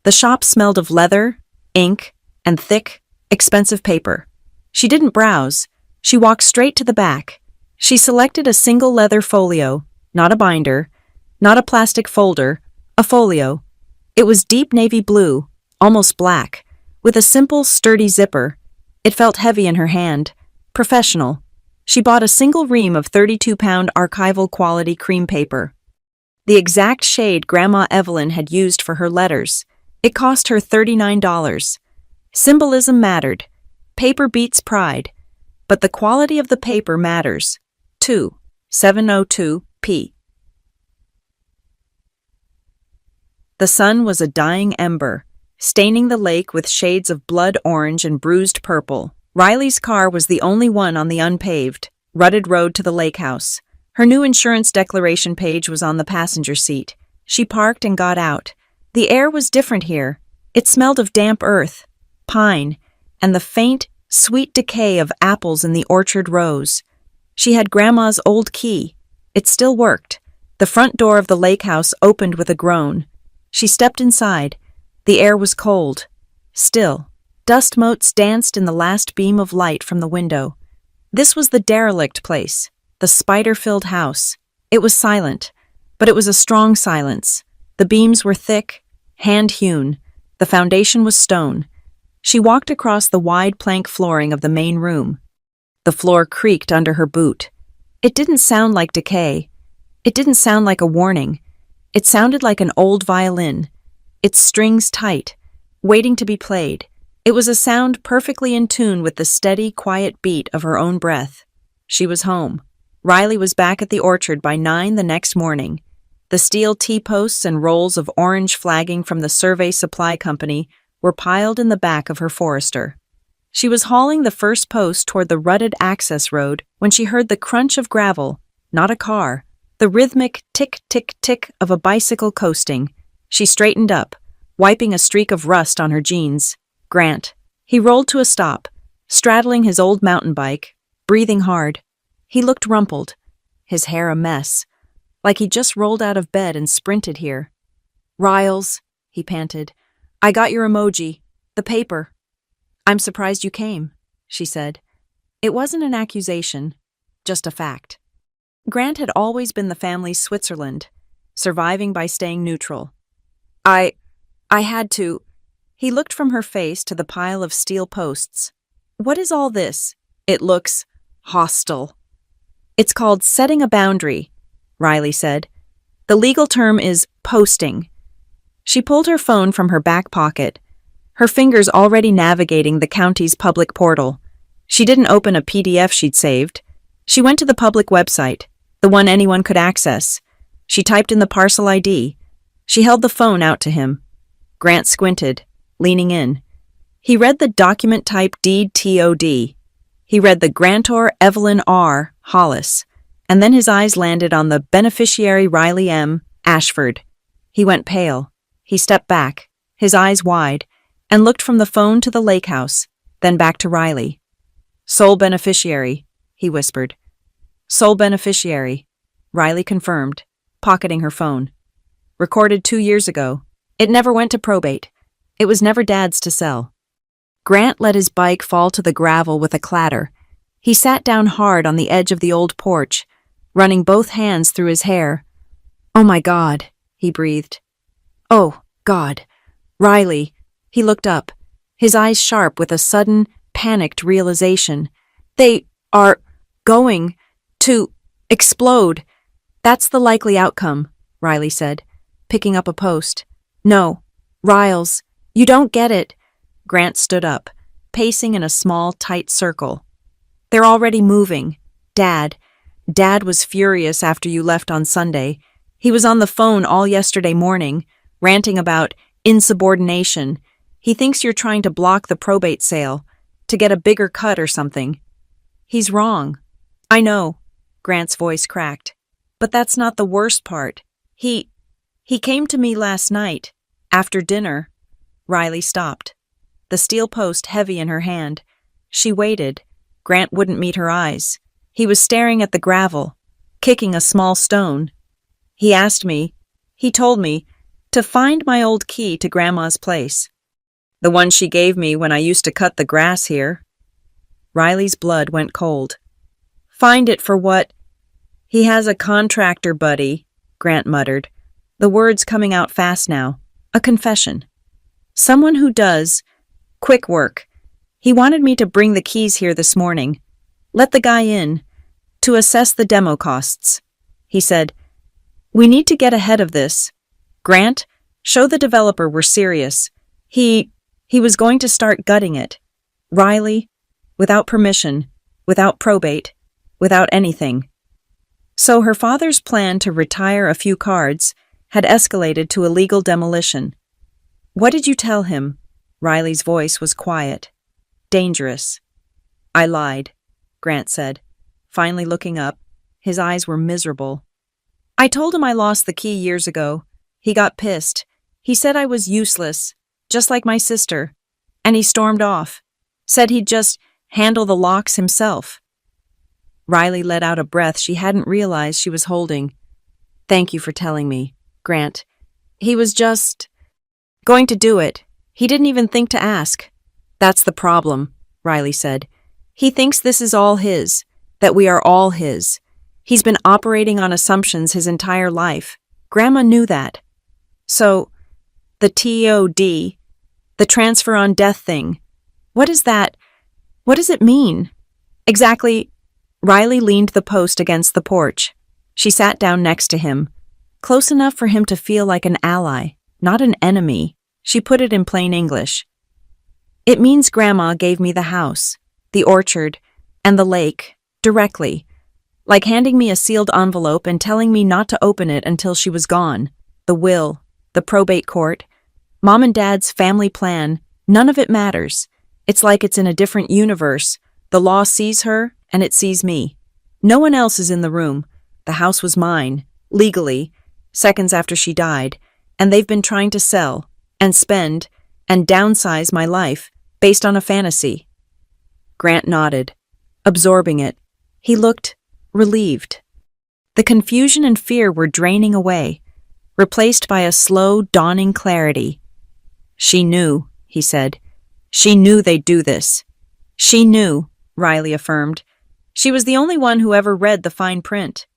The shop smelled of leather, ink, and thick, expensive paper. She didn't browse. She walked straight to the back. She selected a single leather folio, not a binder, not a plastic folder, a folio. It was deep navy blue, almost black, with a simple, sturdy zipper. It felt heavy in her hand. Professional. She bought a single ream of 32-pound archival quality cream paper. The exact shade Grandma Evelyn had used for her letters. It cost her $39. Symbolism mattered. Paper beats pride. But the quality of the paper matters. 702p. The sun was a dying ember, staining the lake with shades of blood orange and bruised purple. Riley's car was the only one on the unpaved, rutted road to the lake house. Her new insurance declaration page was on the passenger seat. She parked and got out. The air was different here. It smelled of damp earth, pine, and the faint, sweet decay of apples in the orchard rows. She had Grandma's old key. It still worked. The front door of the lake house opened with a groan. She stepped inside. The air was cold. Still. Dust motes danced in the last beam of light from the window. This was the derelict place, the spider-filled house. It was silent, but it was a strong silence. The beams were thick, hand-hewn. The foundation was stone. She walked across the wide plank flooring of the main room. The floor creaked under her boot. It didn't sound like decay. It didn't sound like a warning. It sounded like an old violin, its strings tight, waiting to be played. It was a sound perfectly in tune with the steady, quiet beat of her own breath. She was home. Riley was back at the orchard by 9 the next morning. The steel T-posts and rolls of orange flagging from the Survey Supply Company were piled in the back of her Forester. She was hauling the first post toward the rutted access road when she heard the crunch of gravel, not a car, the rhythmic tick-tick-tick of a bicycle coasting. She straightened up, wiping a streak of rust on her jeans. Grant. He rolled to a stop, straddling his old mountain bike, breathing hard. He looked rumpled, his hair a mess, like he just rolled out of bed and sprinted here. "Riles," he panted. "I got your emoji. The paper." "I'm surprised you came," she said. It wasn't an accusation, just a fact. Grant had always been the family's Switzerland, surviving by staying neutral. I had to." He looked from her face to the pile of steel posts. "What is all this? It looks hostile." "It's called setting a boundary," Riley said. "The legal term is posting." She pulled her phone from her back pocket, her fingers already navigating the county's public portal. She didn't open a PDF she'd saved. She went to the public website. the one anyone could access. She typed in the parcel ID. She held the phone out to him. Grant squinted, leaning in. He read the document type deed TOD. He read the grantor Evelyn R. Hollis, and then his eyes landed on the beneficiary Riley M. Ashford. He went pale. He stepped back, his eyes wide, and looked from the phone to the lake house, then back to Riley. Sole beneficiary, he whispered. Sole beneficiary, Riley confirmed, pocketing her phone. Recorded 2 years ago. It never went to probate. It was never Dad's to sell. Grant let his bike fall to the gravel with a clatter. He sat down hard on the edge of the old porch, running both hands through his hair. "Oh my God," he breathed. "Oh, God. Riley." He looked up, his eyes sharp with a sudden, panicked realization. "They are going to explode." "That's the likely outcome," Riley said, picking up a post. "No, Riles, you don't get it." Grant stood up, pacing in a small, tight circle. "They're already moving. Dad was furious after you left on Sunday. He was on the phone all yesterday morning, ranting about insubordination. He thinks you're trying to block the probate sale, to get a bigger cut or something." "He's wrong." "I know," Grant's voice cracked. "But that's not the worst part. He came to me last night, after dinner." Riley stopped, the steel post heavy in her hand. She waited. Grant wouldn't meet her eyes. He was staring at the gravel, kicking a small stone. He told me, to find my old key to Grandma's place. The one she gave me when I used to cut the grass here. Riley's blood went cold. "Find it for what?" "He has a contractor buddy," Grant muttered, the words coming out fast now. "A confession. Someone who does quick work. He wanted me to bring the keys here this morning. Let the guy in, to assess the demo costs. He said, 'We need to get ahead of this. Grant, show the developer we're serious.' He was going to start gutting it. Riley, without permission, without probate, without anything." So her father's plan to retire a few cards had escalated to illegal demolition. "What did you tell him?" Riley's voice was quiet. "Dangerous." "I lied," Grant said, finally looking up. His eyes were miserable. "I told him I lost the key years ago. He got pissed. He said I was useless, just like my sister, and he stormed off. Said he'd just handle the locks himself." Riley let out a breath she hadn't realized she was holding. "Thank you for telling me, Grant. He was just going to do it. He didn't even think to ask." "That's the problem," Riley said. "He thinks this is all his, that we are all his. He's been operating on assumptions his entire life. Grandma knew that. So, the TOD, the transfer on death thing, what is that? What does it mean?" "Exactly." Riley leaned the post against the porch. She sat down next to him, close enough for him to feel like an ally, not an enemy. She put it in plain English. "It means Grandma gave me the house, the orchard, and the lake, directly, like handing me a sealed envelope and telling me not to open it until she was gone. The will, the probate court, Mom and Dad's family plan, none of it matters. It's like it's in a different universe. The law sees her, and it sees me. No one else is in the room. The house was mine, legally, seconds after she died, and they've been trying to sell, and spend, and downsize my life, based on a fantasy." Grant nodded, absorbing it. He looked relieved. The confusion and fear were draining away, replaced by a slow, dawning clarity. "She knew," he said. "She knew they'd do this." "She knew," Riley affirmed. "She was the only one who ever read the fine print."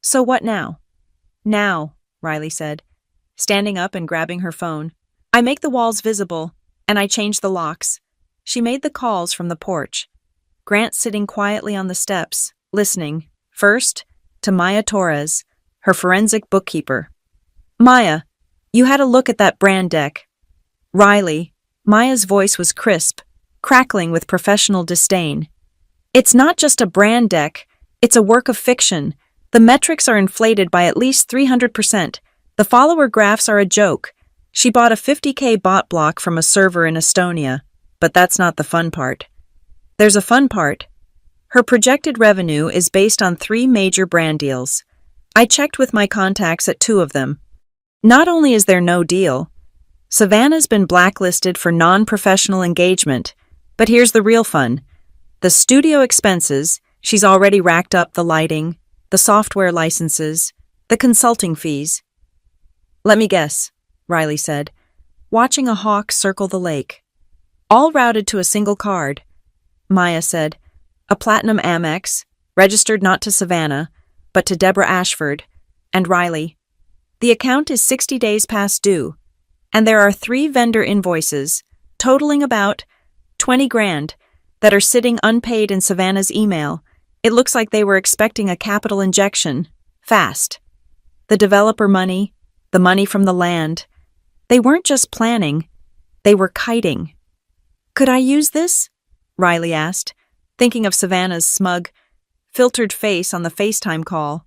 "So what now?" "Now," Riley said, standing up and grabbing her phone. "I make the walls visible, and I change the locks." She made the calls from the porch. Grant sitting quietly on the steps, listening, first, to Maya Torres, her forensic bookkeeper. "Maya, you had a look at that brand deck." "Riley," Maya's voice was crisp, crackling with professional disdain. "It's not just a brand deck, it's a work of fiction. The metrics are inflated by at least 300%. The follower graphs are a joke. She bought a 50K bot block from a server in Estonia, but that's not the fun part. There's a fun part. Her projected revenue is based on 3 major brand deals. I checked with my contacts at 2 of them. Not only is there no deal, Savannah's been blacklisted for non-professional engagement, but here's the real fun. The studio expenses, she's already racked up the lighting, the software licenses, the consulting fees. Let me guess, Riley said, watching a hawk circle the lake. All routed to a single card. Maya said, a platinum Amex, registered not to Savannah, but to Deborah Ashford, and Riley. The account is 60 days past due, and there are 3 vendor invoices, totaling about 20 grand, that are sitting unpaid in Savannah's email. It looks like they were expecting a capital injection, fast. The developer money, the money from the land. They weren't just planning, they were kiting. Could I use this? Riley asked, thinking of Savannah's smug, filtered face on the FaceTime call.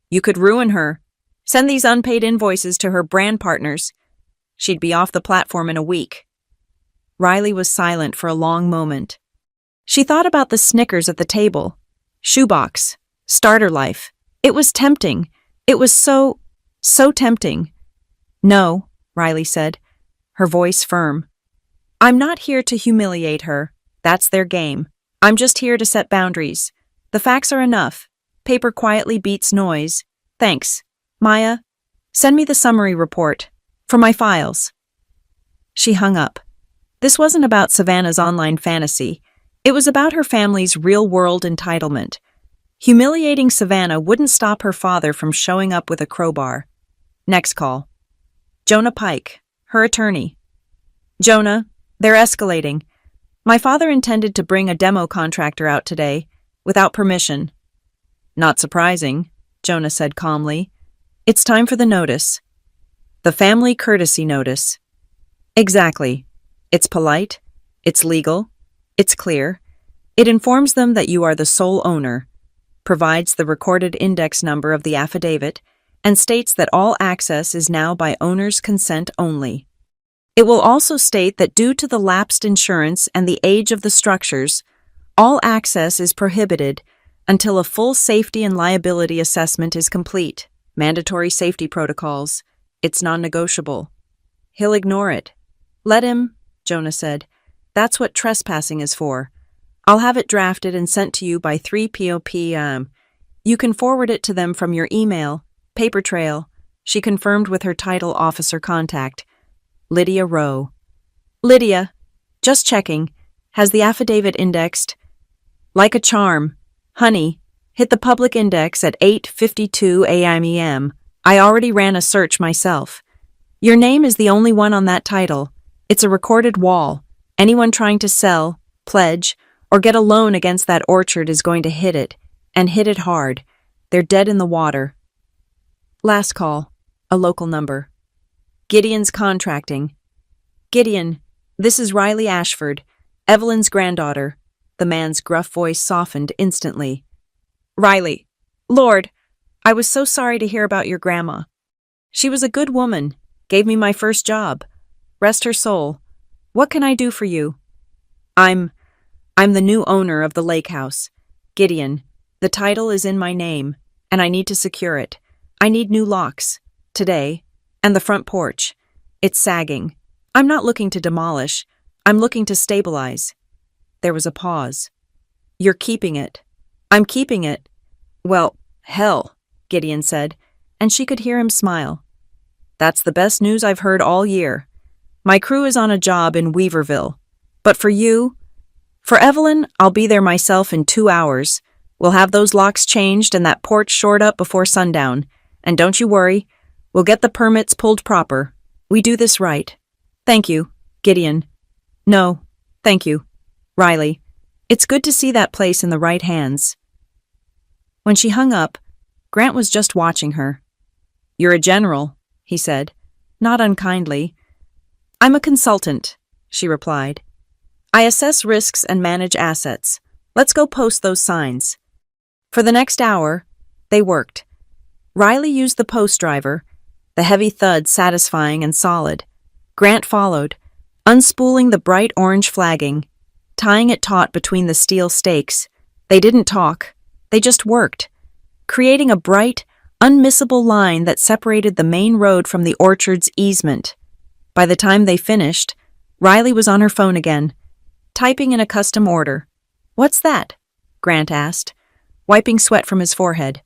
You could ruin her. Send these unpaid invoices to her brand partners. She'd be off the platform in a week. Riley was silent for a long moment. She thought about the Snickers at the table. Shoebox. Starter life. It was tempting. It was so tempting. No, Riley said, her voice firm. I'm not here to humiliate her. That's their game. I'm just here to set boundaries. The facts are enough. Paper quietly beats noise. Thanks. Maya, send me the summary report. For my files. She hung up. This wasn't about Savannah's online fantasy. It was about her family's real-world entitlement. Humiliating Savannah wouldn't stop her father from showing up with a crowbar. Next call. Jonah Pike, her attorney. Jonah, they're escalating. My father intended to bring a demo contractor out today, without permission. Not surprising, Jonah said calmly. It's time for the notice. The family courtesy notice. Exactly. It's polite, it's legal, it's clear. It informs them that you are the sole owner, provides the recorded index number of the affidavit, and states that all access is now by owner's consent only. It will also state that due to the lapsed insurance and the age of the structures, all access is prohibited until a full safety and liability assessment is complete. Mandatory safety protocols. It's non-negotiable. He'll ignore it. Let him, Jonah said. That's what trespassing is for. I'll have it drafted and sent to you by 3 p.m. You can forward it to them from your email, paper trail, she confirmed with her title officer contact, Lydia Rowe. Lydia, just checking, has the affidavit indexed? Like a charm. Honey, hit the public index at 8:52 a.m. I already ran a search myself. Your name is the only one on that title. It's a recorded wall. Anyone trying to sell, pledge, or get a loan against that orchard is going to hit it, and hit it hard. They're dead in the water. Last call. A local number. Gideon's Contracting. Gideon, this is Riley Ashford, Evelyn's granddaughter. The man's gruff voice softened instantly. Riley, Lord, I was so sorry to hear about your grandma. She was a good woman, gave me my first job. Rest her soul. What can I do for you? I'm the new owner of the lake house. Gideon, the title is in my name, and I need to secure it. I need new locks. Today. And the front porch. It's sagging. I'm not looking to demolish. I'm looking to stabilize. There was a pause. You're keeping it. I'm keeping it. Well, hell, Gideon said, and she could hear him smile. That's the best news I've heard all year. My crew is on a job in Weaverville. But for you, for Evelyn, I'll be there myself in 2 hours. We'll have those locks changed and that porch shored up before sundown. And don't you worry, we'll get the permits pulled proper. We do this right. Thank you, Gideon. No, thank you, Riley. It's good to see that place in the right hands. When she hung up, Grant was just watching her. You're a general, he said, not unkindly. I'm a consultant, she replied. I assess risks and manage assets. Let's go post those signs. For the next hour, They worked. Riley used the post driver, the heavy thud satisfying and solid. Grant followed, unspooling the bright orange flagging, tying it taut between the steel stakes. They didn't talk. They just worked, creating a bright, unmissable line that separated the main road from the orchard's easement. By the time they finished, Riley was on her phone again, typing in a custom order. "What's that?" Grant asked, wiping sweat from his forehead.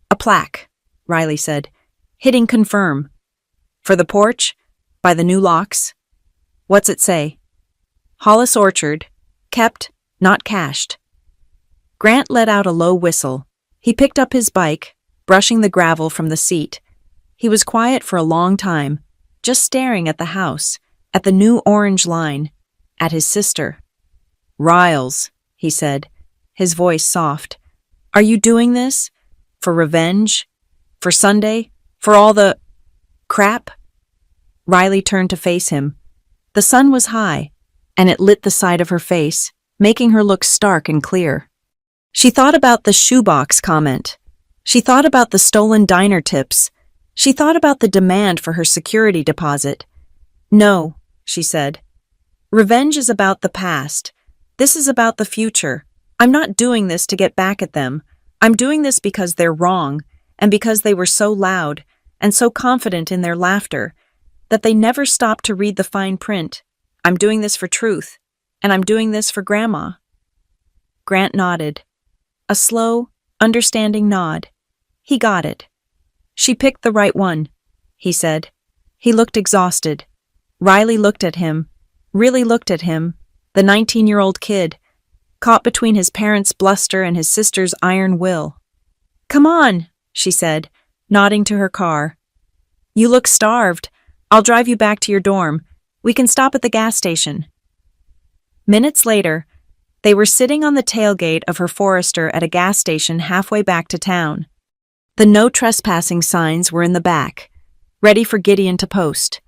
"A plaque," Riley said, hitting confirm. "For the porch? By the new locks?" "What's it say?" "Hollis Orchard. Kept, not cashed." Grant let out a low whistle. He picked up his bike, brushing the gravel from the seat. He was quiet for a long time, just staring at the house, at the new orange line, at his sister. "Riles," he said, his voice soft. "Are you doing this? For revenge? For Sunday? For all the crap?" Riley turned to face him. The sun was high, and it lit the side of her face, making her look stark and clear. She thought about the shoebox comment. She thought about the stolen diner tips. She thought about the demand for her security deposit. "No," she said. "Revenge is about the past. This is about the future. I'm not doing this to get back at them. I'm doing this because they're wrong, and because they were so loud and so confident in their laughter that they never stopped to read the fine print. I'm doing this for truth, and I'm doing this for Grandma." Grant nodded. A slow, understanding nod. He got it. "She picked the right one," he said. He looked exhausted. Riley looked at him, really looked at him, the 19-year-old kid, caught between his parents' bluster and his sister's iron will. "Come on," she said, nodding to her car. "You look starved. I'll drive you back to your dorm. We can stop at the gas station." Minutes later, they were sitting on the tailgate of her Forester at a gas station halfway back to town. The no trespassing signs were in the back, ready for Gideon to post.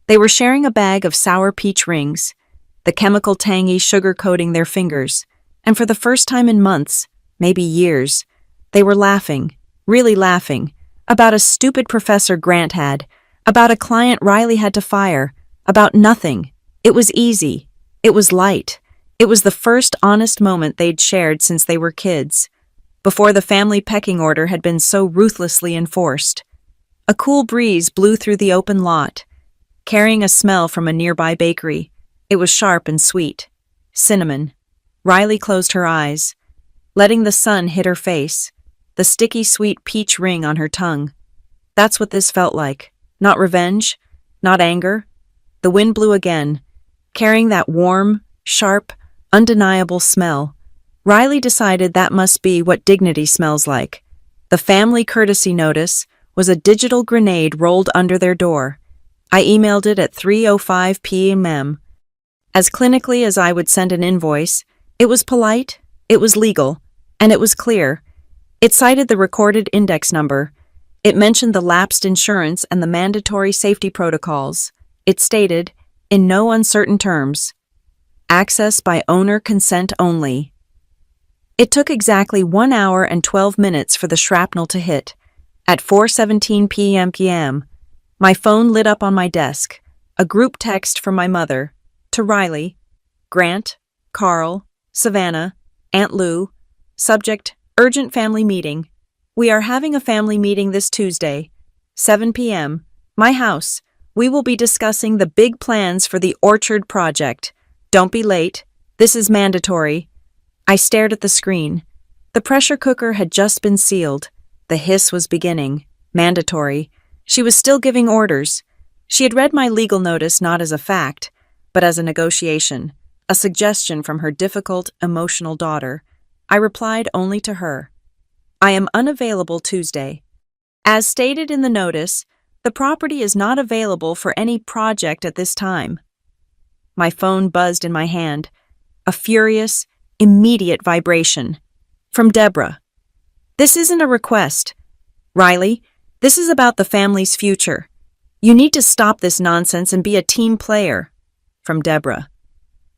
They were sharing a bag of sour peach rings, the chemical tangy sugar coating their fingers, and for the first time in months, maybe years, they were laughing, really laughing, about a stupid professor Grant had, about a client Riley had to fire, about nothing. It was easy. It was light. It was the first honest moment they'd shared since they were kids, before the family pecking order had been so ruthlessly enforced. A cool breeze blew through the open lot, carrying a smell from a nearby bakery. It was sharp and sweet. Cinnamon. Riley closed her eyes, letting the sun hit her face, the sticky sweet peach ring on her tongue. That's what this felt like. Not revenge, not anger. The wind blew again, carrying that warm, sharp, undeniable smell. Riley decided that must be what dignity smells like. The family courtesy notice was a digital grenade rolled under their door. I emailed it at 3:05 p.m. As clinically as I would send an invoice, it was polite, it was legal, and it was clear. It cited the recorded index number. It mentioned the lapsed insurance and the mandatory safety protocols. It stated, in no uncertain terms, access by owner consent only. It took exactly 1 hour and 12 minutes for the shrapnel to hit. At 4:17 p.m., my phone lit up on my desk, a group text from my mother, to Riley, Grant, Carl, Savannah, Aunt Lou, subject, urgent family meeting. We are having a family meeting this Tuesday, 7 p.m., my house. We will be discussing the big plans for the Orchard project. Don't be late. This is mandatory. I stared at the screen. The pressure cooker had just been sealed. The hiss was beginning. Mandatory. She was still giving orders. She had read my legal notice not as a fact, but as a negotiation, a suggestion from her difficult, emotional daughter. I replied only to her. I am unavailable Tuesday. As stated in the notice, the property is not available for any project at this time. My phone buzzed in my hand. A furious, immediate vibration. From Deborah. This isn't a request. Riley, this is about the family's future. You need to stop this nonsense and be a team player. From Deborah.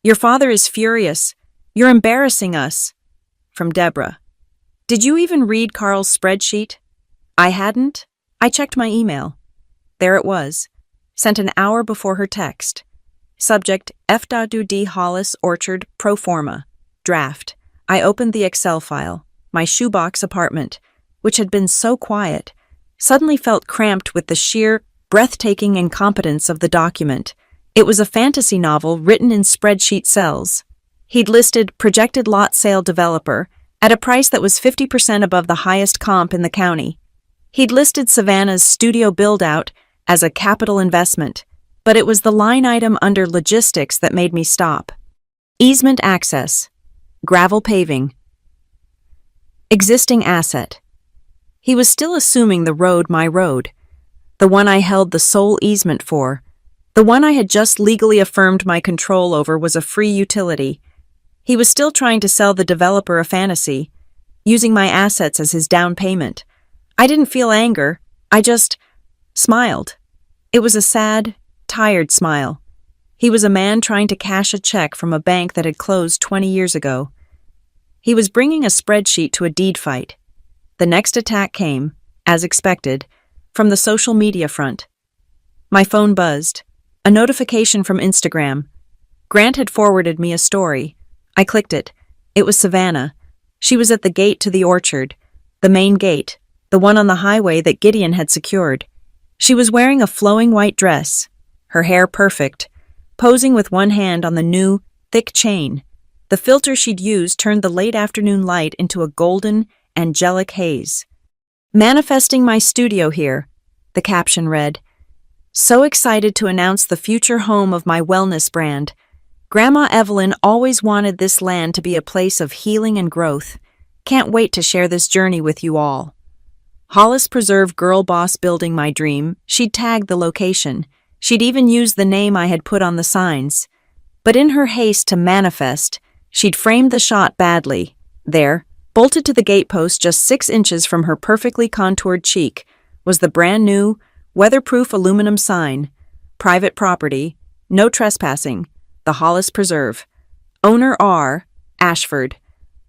Your father is furious. You're embarrassing us. From Deborah. Did you even read Carl's spreadsheet? I hadn't. I checked my email. There it was, sent an hour before her text. Subject F.D. Hollis Orchard Pro Forma. Draft. I opened the Excel file. My shoebox apartment, which had been so quiet, suddenly felt cramped with the sheer, breathtaking incompetence of the document. It was a fantasy novel written in spreadsheet cells. He'd listed projected lot sale developer at a price that was 50% above the highest comp in the county. He'd listed Savannah's studio build-out as a capital investment, but it was the line item under logistics that made me stop. Easement access. Gravel paving. Existing asset. He was still assuming the road my road, the one I held the sole easement for. The one I had just legally affirmed my control over was a free utility. He was still trying to sell the developer a fantasy, using my assets as his down payment. I didn't feel anger, I just smiled. It was a sad, tired smile. He was a man trying to cash a check from a bank that had closed 20 years ago. He was bringing a spreadsheet to a deed fight. The next attack came, as expected, from the social media front. My phone buzzed. A notification from Instagram. Grant had forwarded me a story. I clicked it. It was Savannah. She was at the gate to the orchard, the main gate, the one on the highway that Gideon had secured. She was wearing a flowing white dress, her hair perfect, posing with one hand on the new, thick chain. The filter she'd used turned the late afternoon light into a golden, angelic haze. Manifesting my studio here, the caption read. So excited to announce the future home of my wellness brand. Grandma Evelyn always wanted this land to be a place of healing and growth. Can't wait to share this journey with you all. Hollis Preserve Girl Boss building my dream. She'd tagged the location. She'd even used the name I had put on the signs. But in her haste to manifest, she'd framed the shot badly. There, bolted to the gatepost just 6 inches from her perfectly contoured cheek, was the brand new, weatherproof aluminum sign. Private property, no trespassing, the Hollis Preserve. Owner R. Ashford.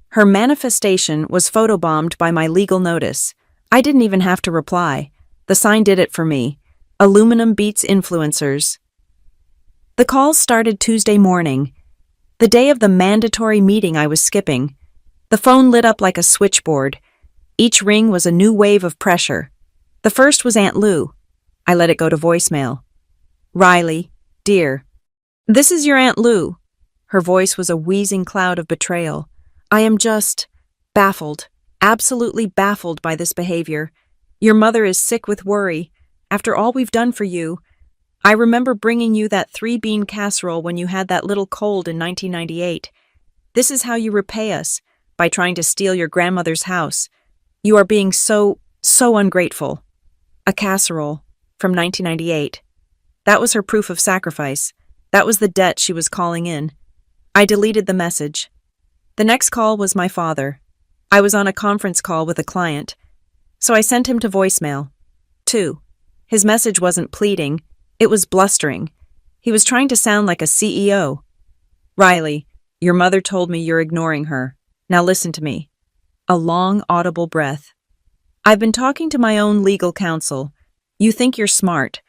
Her manifestation was photobombed by my legal notice. I didn't even have to reply. The sign did it for me. Aluminum beats influencers. The calls started Tuesday morning, the day of the mandatory meeting I was skipping. The phone lit up like a switchboard. Each ring was a new wave of pressure. The first was Aunt Lou. I let it go to voicemail. Riley, dear. This is your Aunt Lou. Her voice was a wheezing cloud of betrayal. I am just baffled, absolutely baffled by this behavior. Your mother is sick with worry. After all we've done for you, I remember bringing you that 3-bean casserole when you had that little cold in 1998. This is how you repay us, by trying to steal your grandmother's house. You are being so ungrateful. A casserole from 1998. That was her proof of sacrifice. That was the debt she was calling in. I deleted the message. The next call was my father. I was on a conference call with a client, so I sent him to voicemail. 2. His message wasn't pleading, it was blustering. He was trying to sound like a CEO. Riley, your mother told me you're ignoring her. Now listen to me. A long, audible breath. I've been talking to my own legal counsel. You think you're smart,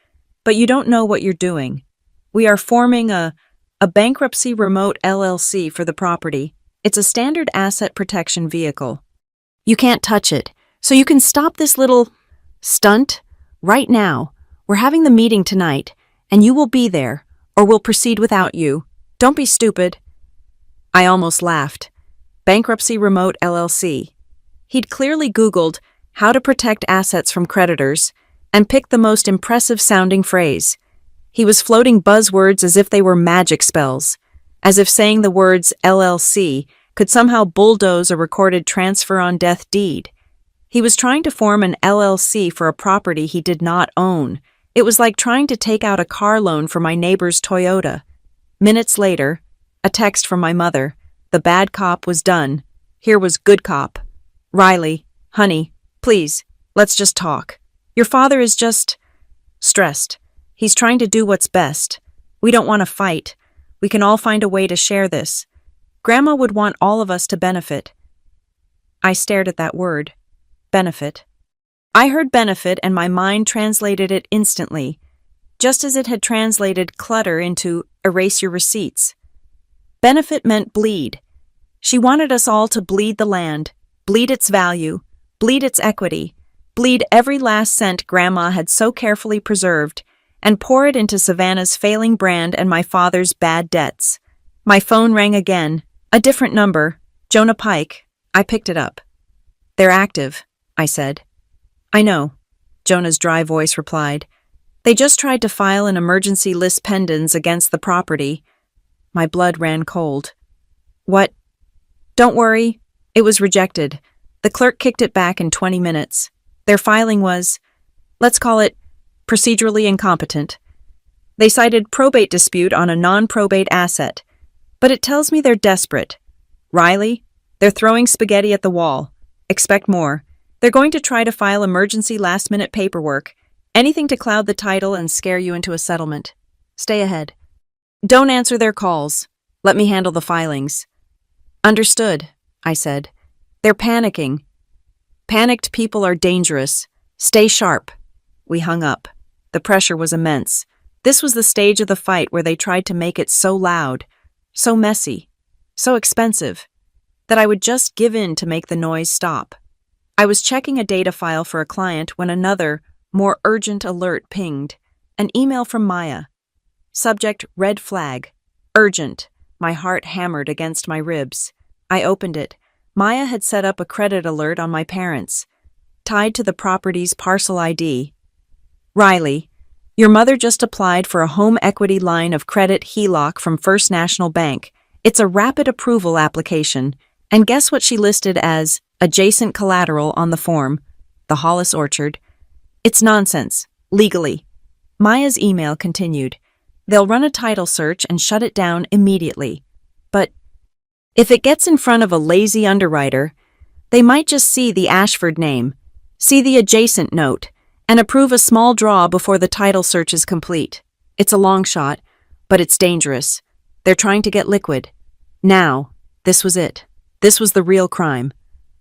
but you don't know what you're doing. We are forming a bankruptcy remote LLC for the property. It's a standard asset protection vehicle. You can't touch it, so you can stop this little stunt right now. We're having the meeting tonight, and you will be there, or we'll proceed without you. Don't be stupid. I almost laughed. Bankruptcy Remote LLC. He'd clearly Googled how to protect assets from creditors and picked the most impressive-sounding phrase. He was floating buzzwords as if they were magic spells, as if saying the words LLC could somehow bulldoze a recorded transfer on death deed. He was trying to form an LLC for a property he did not own. It was like trying to take out a car loan for my neighbor's Toyota. Minutes later, a text from my mother. The bad cop was done. Here was good cop. Riley, honey, please, let's just talk. Your father is just stressed. He's trying to do what's best. We don't want to fight. We can all find a way to share this. Grandma would want all of us to benefit. I stared at that word. Benefit. I heard benefit and my mind translated it instantly, just as it had translated clutter into erase your receipts. Benefit meant bleed. She wanted us all to bleed the land, bleed its value, bleed its equity, bleed every last cent Grandma had so carefully preserved, and pour it into Savannah's failing brand and my father's bad debts. My phone rang again. A different number. Jonah Pike. I picked it up. "They're active," I said. "I know," Jonah's dry voice replied. "They just tried to file an emergency lis pendens against the property." My blood ran cold. "What?" "Don't worry. It was rejected. The clerk kicked it back in 20 minutes. Their filing was, let's call it, procedurally incompetent. They cited probate dispute on a non-probate asset. But it tells me they're desperate. Riley, they're throwing spaghetti at the wall. Expect more. They're going to try to file emergency last-minute paperwork, anything to cloud the title and scare you into a settlement. Stay ahead. Don't answer their calls. Let me handle the filings." "Understood," I said. "They're panicking. Panicked people are dangerous. Stay sharp." We hung up. The pressure was immense. This was the stage of the fight where they tried to make it so loud, so messy, so expensive, that I would just give in to make the noise stop. I was checking a data file for a client when another, more urgent alert pinged. An email from Maya. Subject, red flag. Urgent. My heart hammered against my ribs. I opened it. Maya had set up a credit alert on my parents, tied to the property's parcel ID. "Riley, your mother just applied for a home equity line of credit HELOC from First National Bank. It's a rapid approval application, and guess what she listed as adjacent collateral on the form? The Hollis Orchard. It's nonsense, legally." Maya's email continued. "They'll run a title search and shut it down immediately. But if it gets in front of a lazy underwriter, they might just see the Ashford name, see the adjacent note, and approve a small draw before the title search is complete. It's a long shot, but it's dangerous. They're trying to get liquid. Now, this was it. This was the real crime.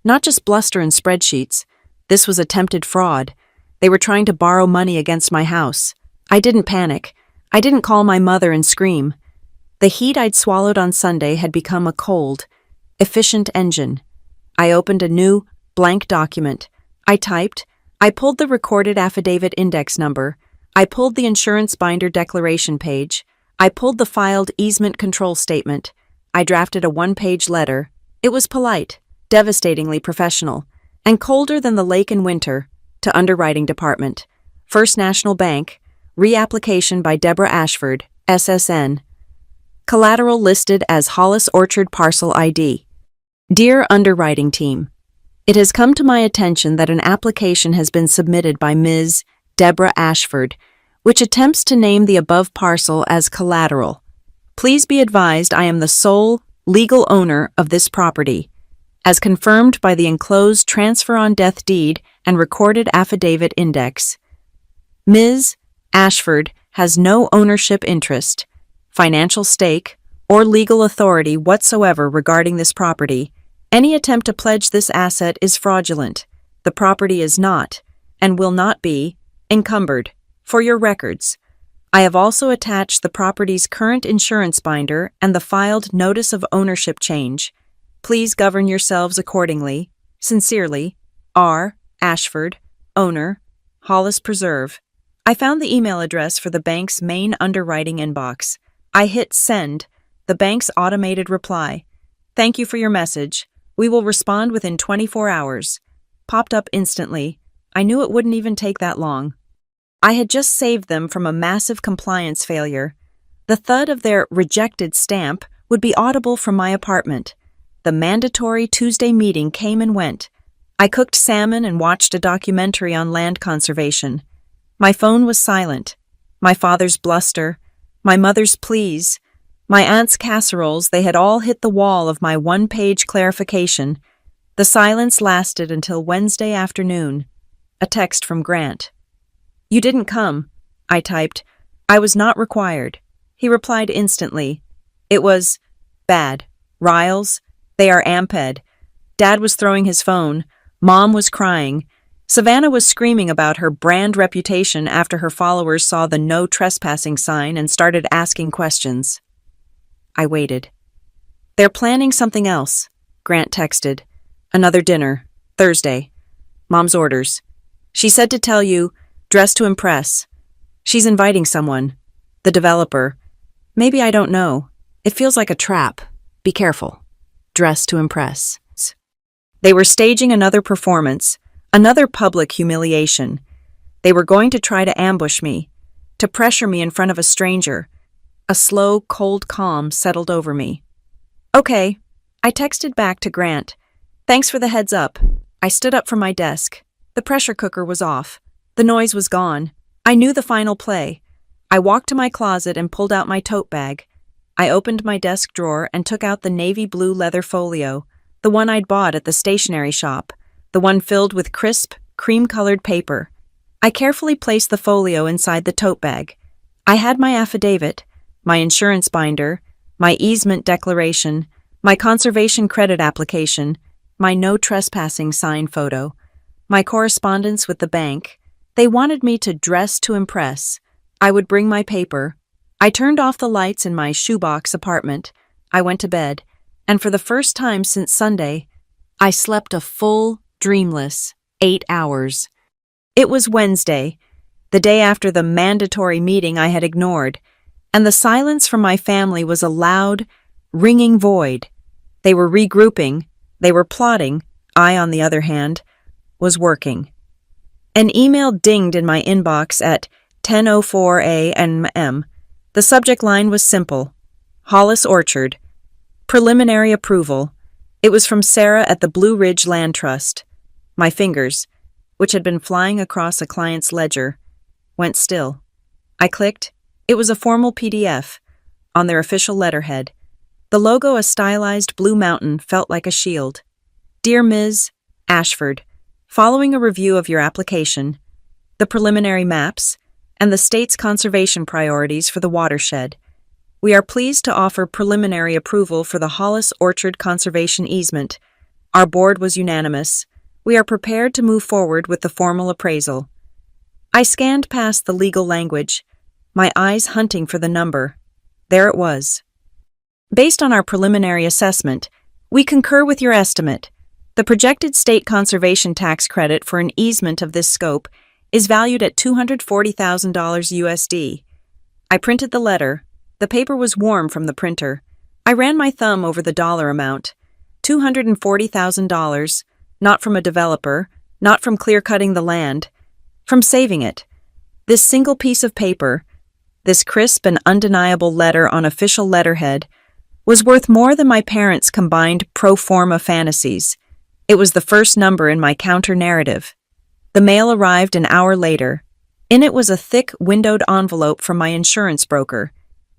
Not just bluster and spreadsheets. This was attempted fraud. They were trying to borrow money against my house. I didn't panic. I didn't call my mother and scream. The heat I'd swallowed on Sunday had become a cold, efficient engine. I opened a new, blank document. I typed. I pulled the recorded affidavit index number. I pulled the insurance binder declaration page. I pulled the filed easement control statement. I drafted a one-page letter. It was polite, devastatingly professional, and colder than the lake in winter, to underwriting department. First National Bank, reapplication by Deborah Ashford, SSN. Collateral listed as Hollis Orchard Parcel ID. Dear underwriting team, it has come to my attention that an application has been submitted by Ms. Deborah Ashford, which attempts to name the above parcel as collateral. Please be advised I am the sole legal owner of this property, as confirmed by the enclosed transfer on death deed and recorded affidavit index. Ms. Ashford has no ownership interest, financial stake, or legal authority whatsoever regarding this property. Any attempt to pledge this asset is fraudulent. The property is not, and will not be, encumbered. For your records, I have also attached the property's current insurance binder and the filed notice of ownership change. Please govern yourselves accordingly. Sincerely, R. Ashford, owner, Hollis Preserve. I found the email address for the bank's main underwriting inbox. I hit send, the bank's automated reply. "Thank you for your message. We will respond within 24 hours. Popped up instantly. I knew it wouldn't even take that long. I had just saved them from a massive compliance failure. The thud of their rejected stamp would be audible from my apartment. The mandatory Tuesday meeting came and went. I cooked salmon and watched a documentary on land conservation. My phone was silent. My father's bluster, my mother's pleas, my aunt's casseroles, they had all hit the wall of my one-page clarification. The silence lasted until Wednesday afternoon. A text from Grant. "You didn't come," I typed. "I was not required." He replied instantly. It was, "Bad. Riles, they are AMPED. Dad was throwing his phone. Mom was crying. Savannah was screaming about her brand reputation after her followers saw the no trespassing sign and started asking questions. I waited. They're planning something else, Grant texted. Another dinner. Thursday. Mom's orders. She said to tell you, dress to impress. She's inviting someone. The developer. Maybe I don't know. It feels like a trap. Be careful. Dress to impress. They were staging another performance, another public humiliation. They were going to try to ambush me, to pressure me in front of a stranger. A slow, cold calm settled over me. Okay, I texted back to Grant. Thanks for the heads up. I stood up from my desk. The pressure cooker was off. The noise was gone. I knew the final play. I walked to my closet and pulled out my tote bag. I opened my desk drawer and took out the navy blue leather folio, the one I'd bought at the stationery shop, the one filled with crisp, cream-colored paper. I carefully placed the folio inside the tote bag. I had my affidavit, my insurance binder, my easement declaration, my conservation credit application, my no trespassing sign photo, my correspondence with the bank. They wanted me to dress to impress. I would bring my paper. I turned off the lights in my shoebox apartment. I went to bed, and for the first time since Sunday, I slept a full, dreamless 8 hours. It was Wednesday, the day after the mandatory meeting I had ignored, and the silence from my family was a loud, ringing void. They were regrouping, they were plotting. I, on the other hand, was working. An email dinged in my inbox at 10:04 a.m. The subject line was simple. Hollis Orchard. Preliminary approval. It was from Sarah at the Blue Ridge Land Trust. My fingers, which had been flying across a client's ledger, went still. I clicked. It was a formal PDF. On their official letterhead, the logo, a stylized blue mountain, felt like a shield. Dear Ms. Ashford, following a review of your application, the preliminary maps, and the state's conservation priorities for the watershed, we are pleased to offer preliminary approval for the Hollis Orchard Conservation Easement. Our board was unanimous. We are prepared to move forward with the formal appraisal. I scanned past the legal language, my eyes hunting for the number. There it was. Based on our preliminary assessment, we concur with your estimate. The projected state conservation tax credit for an easement of this scope is valued at $240,000 USD. I printed the letter. The paper was warm from the printer. I ran my thumb over the dollar amount. $240,000, not from a developer, not from clear-cutting the land, from saving it. This single piece of paper, this crisp and undeniable letter on official letterhead, was worth more than my parents' combined pro forma fantasies. It was the first number in my counter-narrative. The mail arrived an hour later. In it was a thick, windowed envelope from my insurance broker.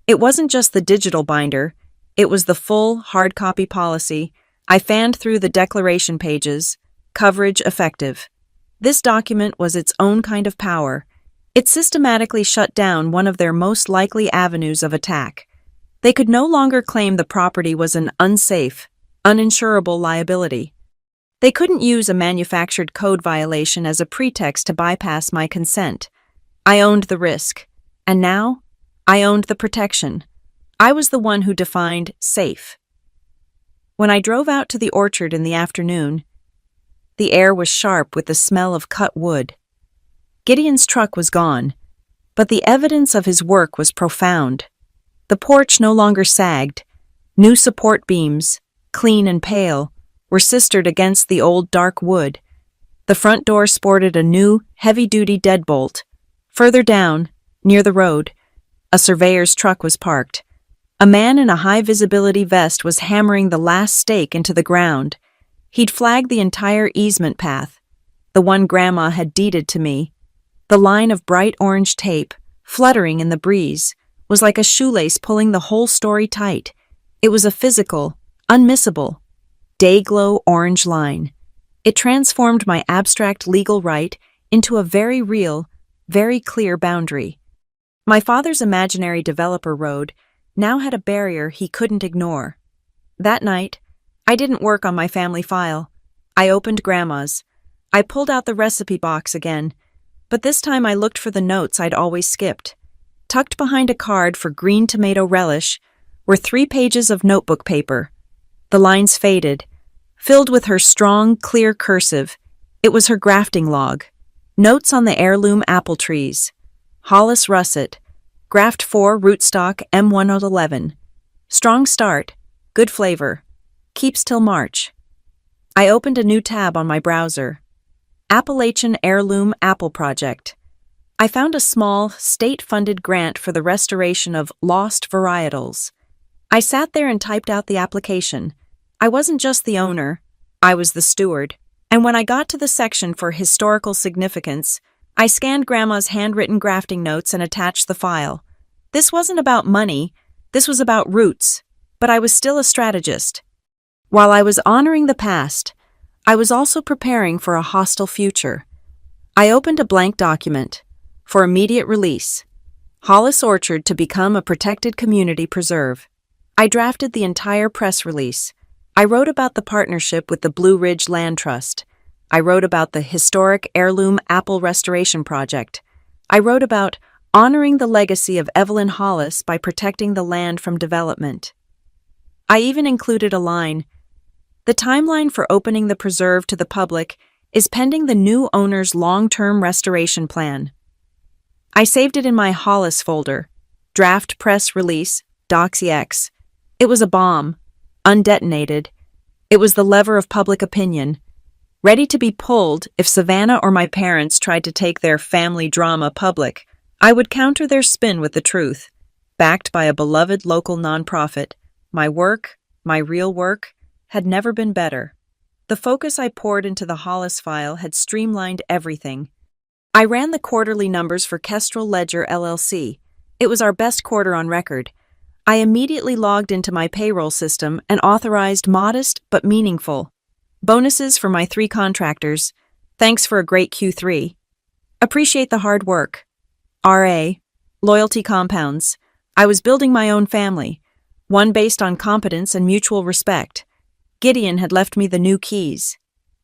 It wasn't just the digital binder. It was the full, hard-copy policy. I fanned through the declaration pages. Coverage effective. This document was its own kind of power. It systematically shut down one of their most likely avenues of attack. They could no longer claim the property was an unsafe, uninsurable liability. They couldn't use a manufactured code violation as a pretext to bypass my consent. I owned the risk, and now I owned the protection. I was the one who defined safe. When I drove out to the orchard in the afternoon, the air was sharp with the smell of cut wood. Gideon's truck was gone, but the evidence of his work was profound. The porch no longer sagged. New support beams, clean and pale, were sistered against the old dark wood. The front door sported a new, heavy-duty deadbolt. Further down, near the road, a surveyor's truck was parked. A man in a high-visibility vest was hammering the last stake into the ground. He'd flagged the entire easement path, the one Grandma had deeded to me. The line of bright orange tape, fluttering in the breeze, was like a shoelace pulling the whole story tight. It was a physical, unmissable, day-glow orange line. It transformed my abstract legal right into a very real, very clear boundary. My father's imaginary developer road now had a barrier he couldn't ignore. That night, I didn't work on my family file. I opened Grandma's. I pulled out the recipe box again, but this time I looked for the notes I'd always skipped. Tucked behind a card for green tomato relish were 3 pages of notebook paper. The lines faded, filled with her strong, clear cursive. It was her grafting log. Notes on the heirloom apple trees. Hollis russet. Graft 4 rootstock M1011. Strong start. Good flavor. Keeps till March. I opened a new tab on my browser. Appalachian Heirloom Apple Project. I found a small, state-funded grant for the restoration of lost varietals. I sat there and typed out the application. I wasn't just the owner, I was the steward. And when I got to the section for historical significance, I scanned Grandma's handwritten grafting notes and attached the file. This wasn't about money, this was about roots, but I was still a strategist. While I was honoring the past, I was also preparing for a hostile future. I opened a blank document for immediate release. Hollis Orchard to become a protected community preserve. I drafted the entire press release. I wrote about the partnership with the Blue Ridge Land Trust. I wrote about the historic Heirloom Apple Restoration Project. I wrote about honoring the legacy of Evelyn Hollis by protecting the land from development. I even included a line. The timeline for opening the preserve to the public is pending the new owner's long-term restoration plan. I saved it in my Hollis folder. Draft press release, DocsX. It was a bomb. Undetonated. It was the lever of public opinion, ready to be pulled if Savannah or my parents tried to take their family drama public. I would counter their spin with the truth, backed by a beloved local nonprofit. My work, my real work, had never been better. The focus I poured into the Hollis file had streamlined everything. I ran the quarterly numbers for Kestrel Ledger LLC. It was our best quarter on record. I immediately logged into my payroll system and authorized modest but meaningful bonuses for my 3 contractors. Thanks for a great Q3. Appreciate the hard work. RA. Loyalty compounds. I was building my own family, one based on competence and mutual respect. Gideon had left me the new keys.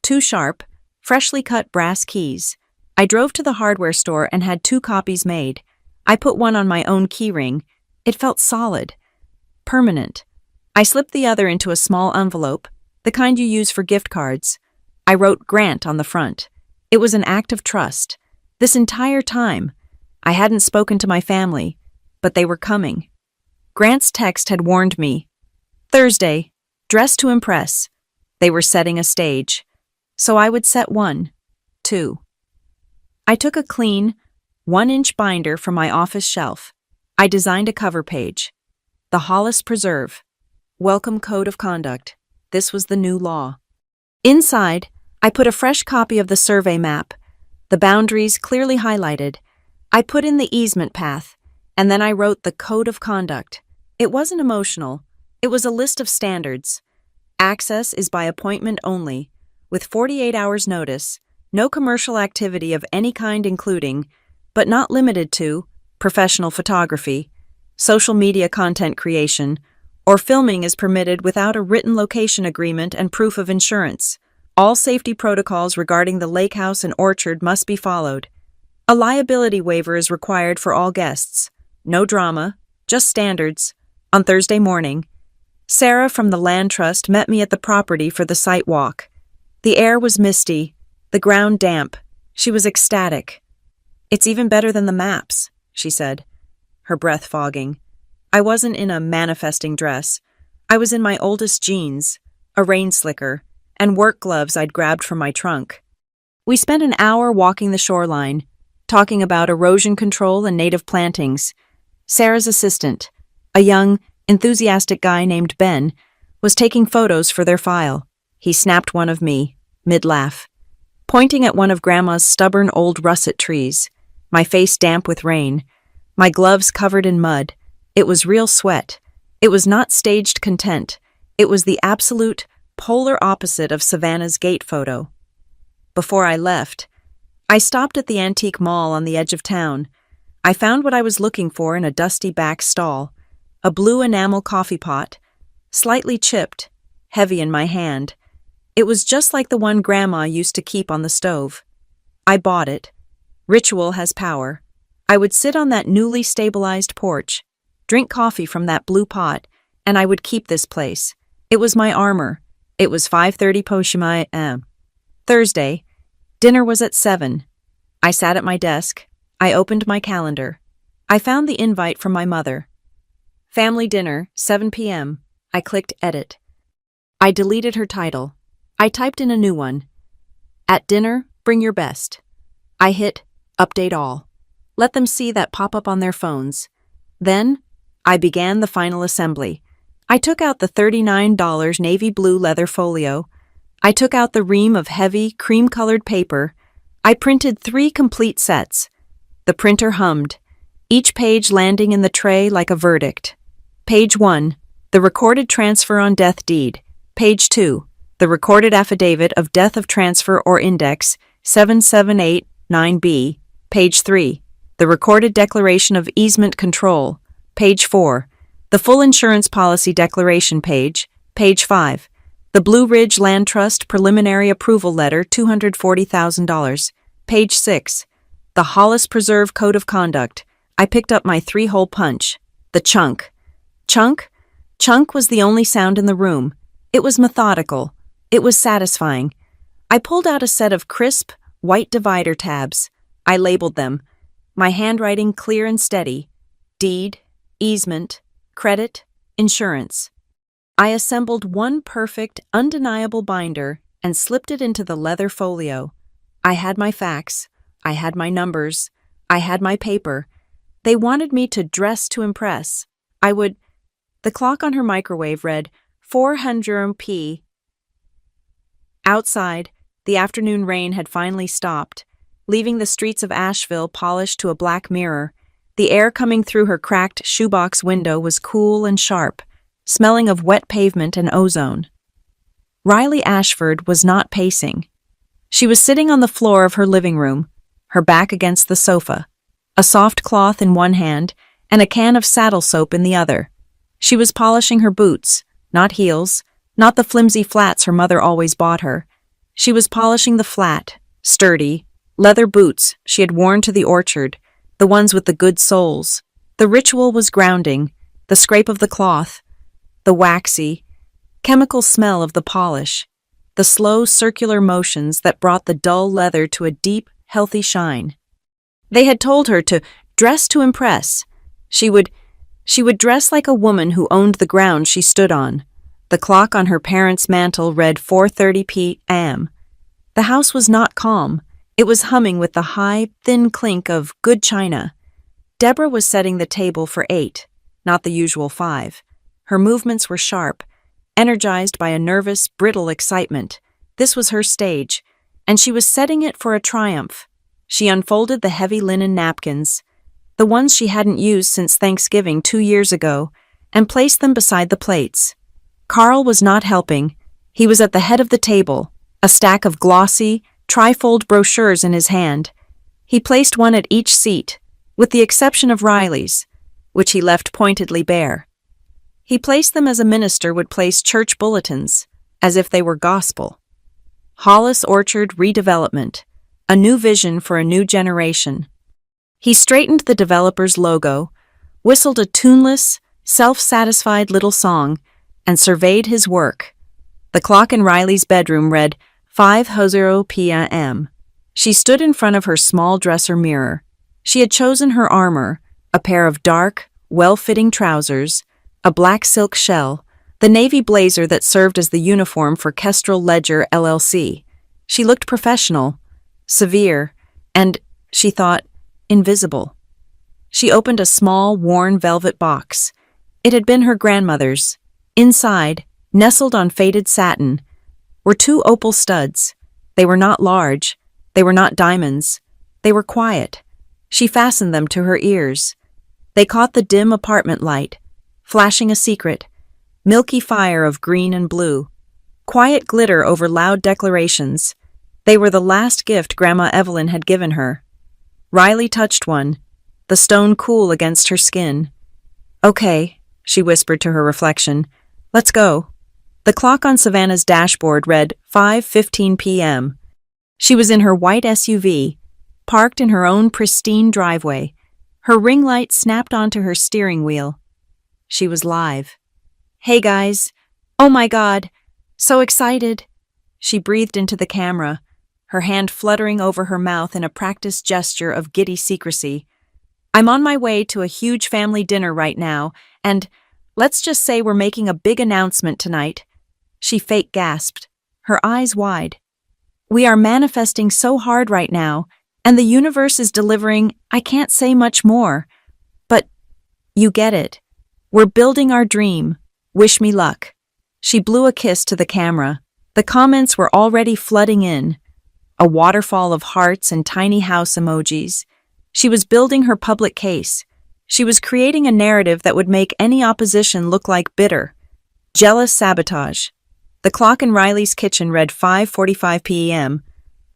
2 sharp, freshly cut brass keys. I drove to the hardware store and had 2 copies made. I put one on my own keyring. It felt solid, permanent. I slipped the other into a small envelope, the kind you use for gift cards. I wrote Grant on the front. It was an act of trust. This entire time, I hadn't spoken to my family, but they were coming. Grant's text had warned me. Thursday, dress to impress. They were setting a stage. So I would set 1, 2. I took a clean, 1-inch binder from my office shelf. I designed a cover page. The Hollis Preserve. Welcome Code of Conduct. This was the new law. Inside, I put a fresh copy of the survey map, the boundaries clearly highlighted. I put in the easement path, and then I wrote the Code of Conduct. It wasn't emotional. It was a list of standards. Access is by appointment only, with 48 hours notice, no commercial activity of any kind including, but not limited to, professional photography, social media content creation, or filming is permitted without a written location agreement and proof of insurance. All safety protocols regarding the lake house and orchard must be followed. A liability waiver is required for all guests. No drama, just standards. On Thursday morning, Sarah from the Land Trust met me at the property for the site walk. The air was misty, the ground damp. She was ecstatic. "It's even better than the maps," she said, her breath fogging. I wasn't in a manifesting dress. I was in my oldest jeans, a rain slicker, and work gloves I'd grabbed from my trunk. We spent an hour walking the shoreline, talking about erosion control and native plantings. Sarah's assistant, a young, enthusiastic guy named Ben, was taking photos for their file. He snapped one of me, mid-laugh, pointing at one of Grandma's stubborn old russet trees, my face damp with rain, my gloves covered in mud. It was real sweat. It was not staged content. It was the absolute, polar opposite of Savannah's gate photo. Before I left, I stopped at the antique mall on the edge of town. I found what I was looking for in a dusty back stall, a blue enamel coffee pot, slightly chipped, heavy in my hand. It was just like the one Grandma used to keep on the stove. I bought it. Ritual has power. I would sit on that newly stabilized porch, drink coffee from that blue pot, and I would keep this place. It was my armor. It was 5:30 Poshima am. Thursday. Dinner was at 7. I sat at my desk. I opened my calendar. I found the invite from my mother. Family dinner, 7 p.m. I clicked edit. I deleted her title. I typed in a new one. At dinner, bring your best. I hit update all. Let them see that pop up on their phones. Then, I began the final assembly. I took out the $39 navy blue leather folio. I took out the ream of heavy, cream-colored paper. I printed 3 complete sets. The printer hummed, each page landing in the tray like a verdict. Page 1, the recorded transfer on death deed. Page 2, the recorded affidavit of death of transfer or index 7789B. Page 3, the recorded declaration of easement control. Page 4, the full insurance policy declaration page. Page 5, the Blue Ridge Land Trust preliminary approval letter $240,000. Page 6, the Hollis Preserve Code of Conduct. I picked up my 3-hole punch. The chunk. Chunk? Chunk was the only sound in the room. It was methodical. It was satisfying. I pulled out a set of crisp, white divider tabs. I labeled them. My handwriting clear and steady. Deed, easement, credit, insurance. I assembled one perfect, undeniable binder and slipped it into the leather folio. I had my facts. I had my numbers. I had my paper. They wanted me to dress to impress. The clock on her microwave read 400 p. Outside, the afternoon rain had finally stopped, leaving the streets of Asheville polished to a black mirror. The air coming through her cracked shoebox window was cool and sharp, smelling of wet pavement and ozone. Riley Ashford was not pacing. She was sitting on the floor of her living room, her back against the sofa, a soft cloth in one hand and a can of saddle soap in the other. She was polishing her boots, not heels, not the flimsy flats her mother always bought her. She was polishing the flat, sturdy, leather boots she had worn to the orchard, the ones with the good soles. The ritual was grounding, the scrape of the cloth, the waxy, chemical smell of the polish, the slow circular motions that brought the dull leather to a deep, healthy shine. They had told her to dress to impress. She would dress like a woman who owned the ground she stood on. The clock on her parents' mantel read 4:30 p.m. The house was not calm. It was humming with the high, thin clink of good china. Deborah was setting the table for 8, not the usual 5. Her movements were sharp, energized by a nervous, brittle excitement. This was her stage, and she was setting it for a triumph. She unfolded the heavy linen napkins, the ones she hadn't used since Thanksgiving 2 years ago, and placed them beside the plates. Carl was not helping. He was at the head of the table, a stack of glossy, trifold brochures in his hand. He placed one at each seat, with the exception of Riley's, which he left pointedly bare. He placed them as a minister would place church bulletins, as if they were gospel. Hollis Orchard Redevelopment, a new vision for a new generation. He straightened the developer's logo, whistled a tuneless, self-satisfied little song, and surveyed his work. The clock in Riley's bedroom read 5:00 p.m. She stood in front of her small dresser mirror. She had chosen her armor, a pair of dark, well-fitting trousers, a black silk shell, the navy blazer that served as the uniform for Kestrel Ledger LLC. She looked professional, severe, and, she thought, invisible. She opened a small, worn velvet box. It had been her grandmother's. Inside, nestled on faded satin, were 2 opal studs. They were not large. They were not diamonds. They were quiet. She fastened them to her ears. They caught the dim apartment light, flashing a secret, milky fire of green and blue. Quiet glitter over loud declarations. They were the last gift Grandma Evelyn had given her. Riley touched one, the stone cool against her skin. "Okay," she whispered to her reflection. "Let's go." The clock on Savannah's dashboard read 5:15 p.m. She was in her white SUV, parked in her own pristine driveway. Her ring light snapped onto her steering wheel. She was live. "Hey guys. Oh my God. So excited." She breathed into the camera, her hand fluttering over her mouth in a practiced gesture of giddy secrecy. "I'm on my way to a huge family dinner right now, and let's just say we're making a big announcement tonight." She fake gasped, her eyes wide. "We are manifesting so hard right now, and the universe is delivering. I can't say much more. But you get it. We're building our dream. Wish me luck." She blew a kiss to the camera. The comments were already flooding in. A waterfall of hearts and tiny house emojis. She was building her public case. She was creating a narrative that would make any opposition look like bitter. Jealous sabotage. The clock in Riley's kitchen read 5:45 p.m.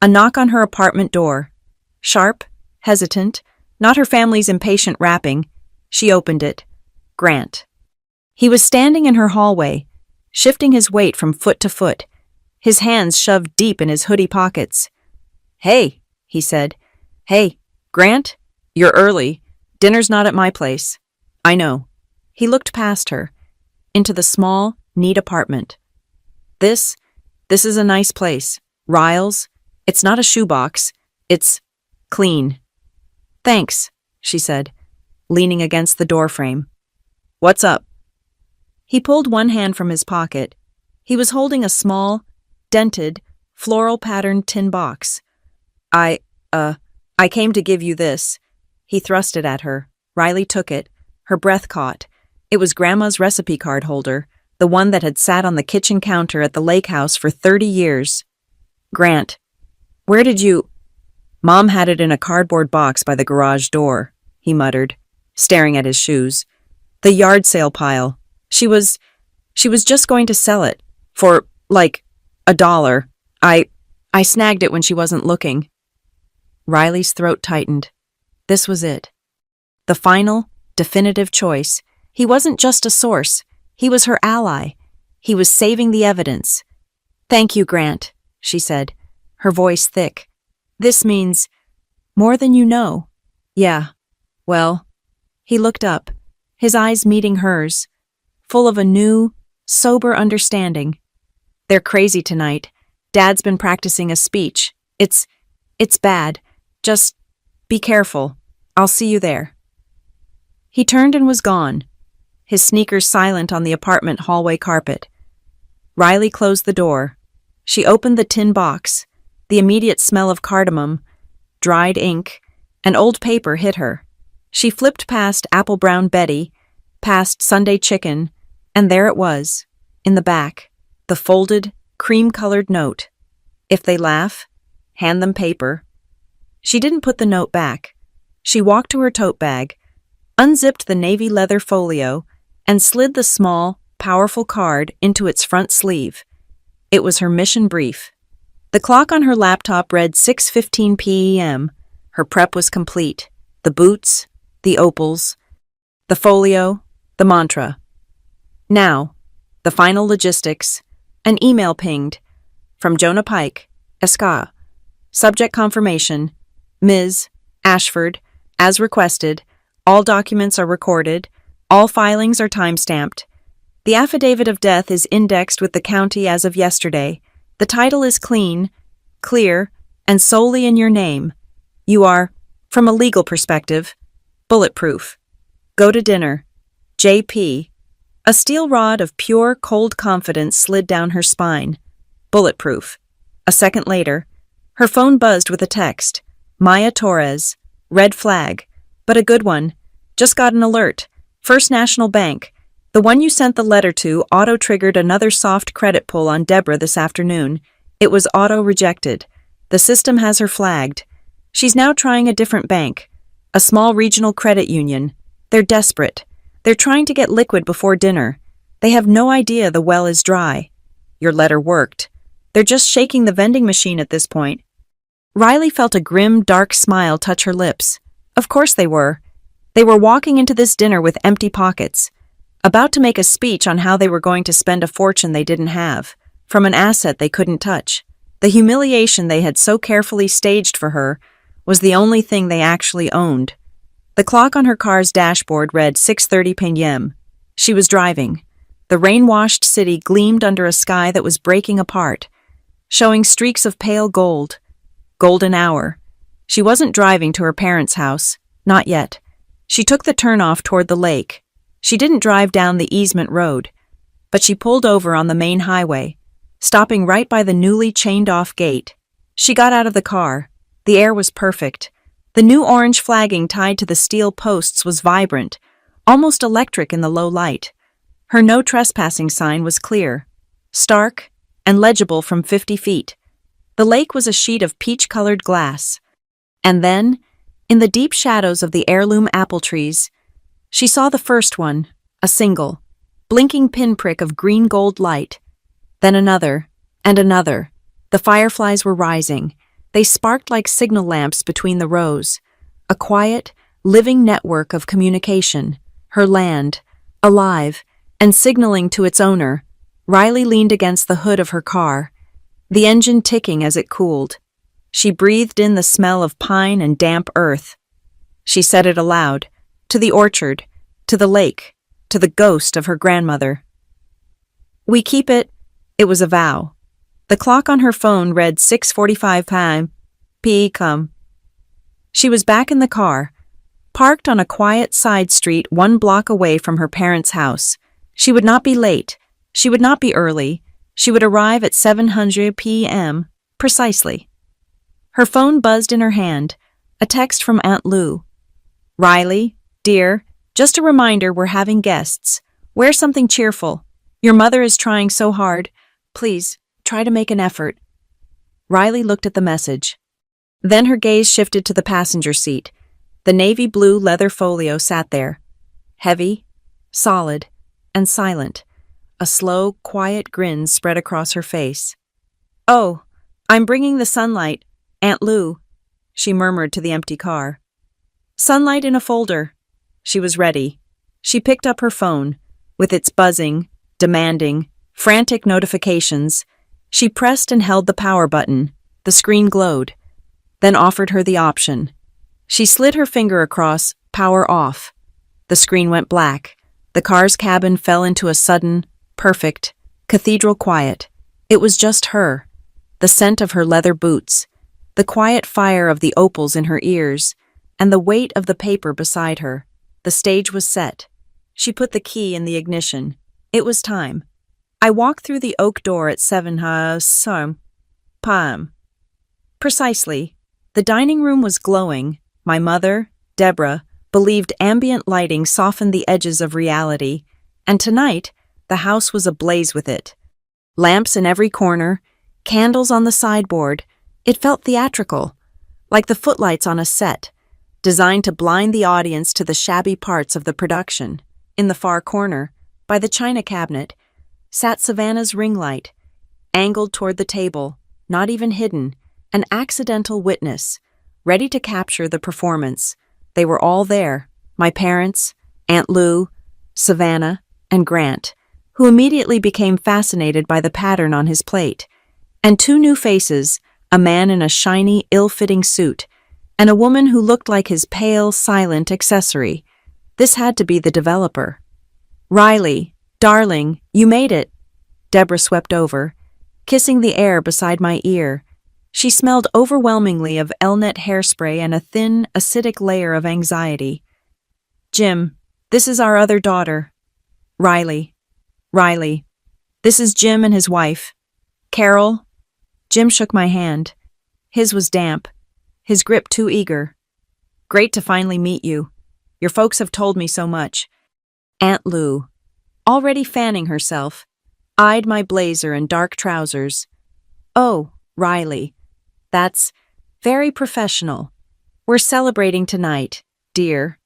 A knock on her apartment door. Sharp, hesitant, not her family's impatient rapping. She opened it. Grant. He was standing in her hallway, shifting his weight from foot to foot, his hands shoved deep in his hoodie pockets. "Hey," he said. "Hey, Grant, you're early. Dinner's not at my place." "I know." He looked past her, into the small, neat apartment. This is a nice place. Riles. It's not a shoebox. It's clean." "Thanks," she said, leaning against the doorframe. "What's up?" He pulled one hand from his pocket. He was holding a small, dented, floral-patterned tin box. I came to give you this." He thrust it at her. Riley took it. Her breath caught. It was Grandma's recipe card holder, the one that had sat on the kitchen counter at the lake house for 30 years. "Grant, where did you—" "Mom had it in a cardboard box by the garage door," he muttered, staring at his shoes. "The yard sale pile. She was just going to sell it. For, like, $1. I snagged it when she wasn't looking." Riley's throat tightened. This was it. The final, definitive choice. He wasn't just a source. He was her ally. He was saving the evidence. "Thank you, Grant," she said, her voice thick. "This means more than you know." "Yeah, well." He looked up, his eyes meeting hers, full of a new, sober understanding. "They're crazy tonight. Dad's been practicing a speech. It's bad. Just be careful. I'll see you there." He turned and was gone, his sneakers silent on the apartment hallway carpet. Riley closed the door. She opened the tin box. The immediate smell of cardamom, dried ink, and old paper hit her. She flipped past Apple Brown Betty, past Sunday Chicken, and there it was, in the back, the folded, cream-colored note. If they laugh, hand them paper. She didn't put the note back. She walked to her tote bag, unzipped the navy leather folio, and slid the small, powerful card into its front sleeve. It was her mission brief. The clock on her laptop read 6:15 p.m. Her prep was complete. The boots, the opals, the folio, the mantra. Now, the final logistics. An email pinged. From Jonah Pike, Esca. Subject confirmation. Ms. Ashford, as requested. All documents are recorded. All filings are time-stamped. The affidavit of death is indexed with the county as of yesterday. The title is clean, clear, and solely in your name. You are, from a legal perspective, bulletproof. Go to dinner. J.P. A steel rod of pure, cold confidence slid down her spine. Bulletproof. A second later, her phone buzzed with a text. Maya Torres. Red flag. But a good one. Just got an alert. First National Bank. The one you sent the letter to auto-triggered another soft credit pull on Deborah this afternoon. It was auto-rejected. The system has her flagged. She's now trying a different bank. A small regional credit union. They're desperate. They're trying to get liquid before dinner. They have no idea the well is dry. Your letter worked. They're just shaking the vending machine at this point. Riley felt a grim, dark smile touch her lips. Of course they were. They were walking into this dinner with empty pockets. about to make a speech on how they were going to spend a fortune they didn't have, from an asset they couldn't touch. The humiliation they had so carefully staged for her was the only thing they actually owned. The clock on her car's dashboard read 6:30 p.m. She was driving. The rain-washed city gleamed under a sky that was breaking apart, showing streaks of pale gold. Golden hour. She wasn't driving to her parents' house. Not yet. She took the turnoff toward the lake. She didn't drive down the easement road, but she pulled over on the main highway, stopping right by the newly chained-off gate. She got out of the car. The air was perfect. The new orange flagging tied to the steel posts was vibrant, almost electric in the low light. Her no trespassing sign was clear, stark, and legible from 50 feet. The lake was a sheet of peach-colored glass. And then, in the deep shadows of the heirloom apple trees, she saw the first one, a single, blinking pinprick of green-gold light. Then another, and another. The fireflies were rising. They sparked like signal lamps between the rows. A quiet, living network of communication. Her land, alive, and signaling to its owner. Riley leaned against the hood of her car, the engine ticking as it cooled. She breathed in the smell of pine and damp earth. She said it aloud, to the orchard, to the lake, to the ghost of her grandmother. "We keep it." It was a vow. The clock on her phone read 6:45 p.m. She was back in the car, parked on a quiet side street 1 block away from her parents' house. She would not be late. She would not be early. She would arrive at 7:00 p.m. precisely. Her phone buzzed in her hand, a text from Aunt Lou. "Riley, dear, just a reminder we're having guests. Wear something cheerful. Your mother is trying so hard. Please, try to make an effort." Riley looked at the message. Then her gaze shifted to the passenger seat. The navy blue leather folio sat there, heavy, solid, and silent. A slow, quiet grin spread across her face. "Oh, I'm bringing the sunlight, Aunt Lou," she murmured to the empty car. "Sunlight in a folder." She was ready. She picked up her phone, with its buzzing, demanding, frantic notifications. She pressed and held the power button. The screen glowed, then offered her the option. She slid her finger across, power off. The screen went black. The car's cabin fell into a sudden, perfect, cathedral quiet. It was just her, the scent of her leather boots, the quiet fire of the opals in her ears, and the weight of the paper beside her. The stage was set. She put the key in the ignition. It was time. I walked through the oak door at 7:00 p.m. Precisely. The dining room was glowing. My mother, Deborah, believed ambient lighting softened the edges of reality, and tonight, the house was ablaze with it. Lamps in every corner, candles on the sideboard. It felt theatrical, like the footlights on a set, designed to blind the audience to the shabby parts of the production. In the far corner, by the china cabinet, sat Savannah's ring light, angled toward the table, not even hidden, an accidental witness, ready to capture the performance. They were all there, my parents, Aunt Lou, Savannah, and Grant, who immediately became fascinated by the pattern on his plate, and 2 new faces, a man in a shiny, ill-fitting suit, and a woman who looked like his pale, silent accessory. This had to be the developer. "Riley, darling, you made it." Deborah swept over, kissing the air beside my ear. She smelled overwhelmingly of Elnet hairspray and a thin, acidic layer of anxiety. "Jim, this is our other daughter. Riley. Riley. This is Jim and his wife. Carol." Jim shook my hand. His was damp, his grip too eager. "Great to finally meet you. Your folks have told me so much." Aunt Lou, already fanning herself, eyed my blazer and dark trousers. "Oh, Riley, that's very professional. We're celebrating tonight, dear."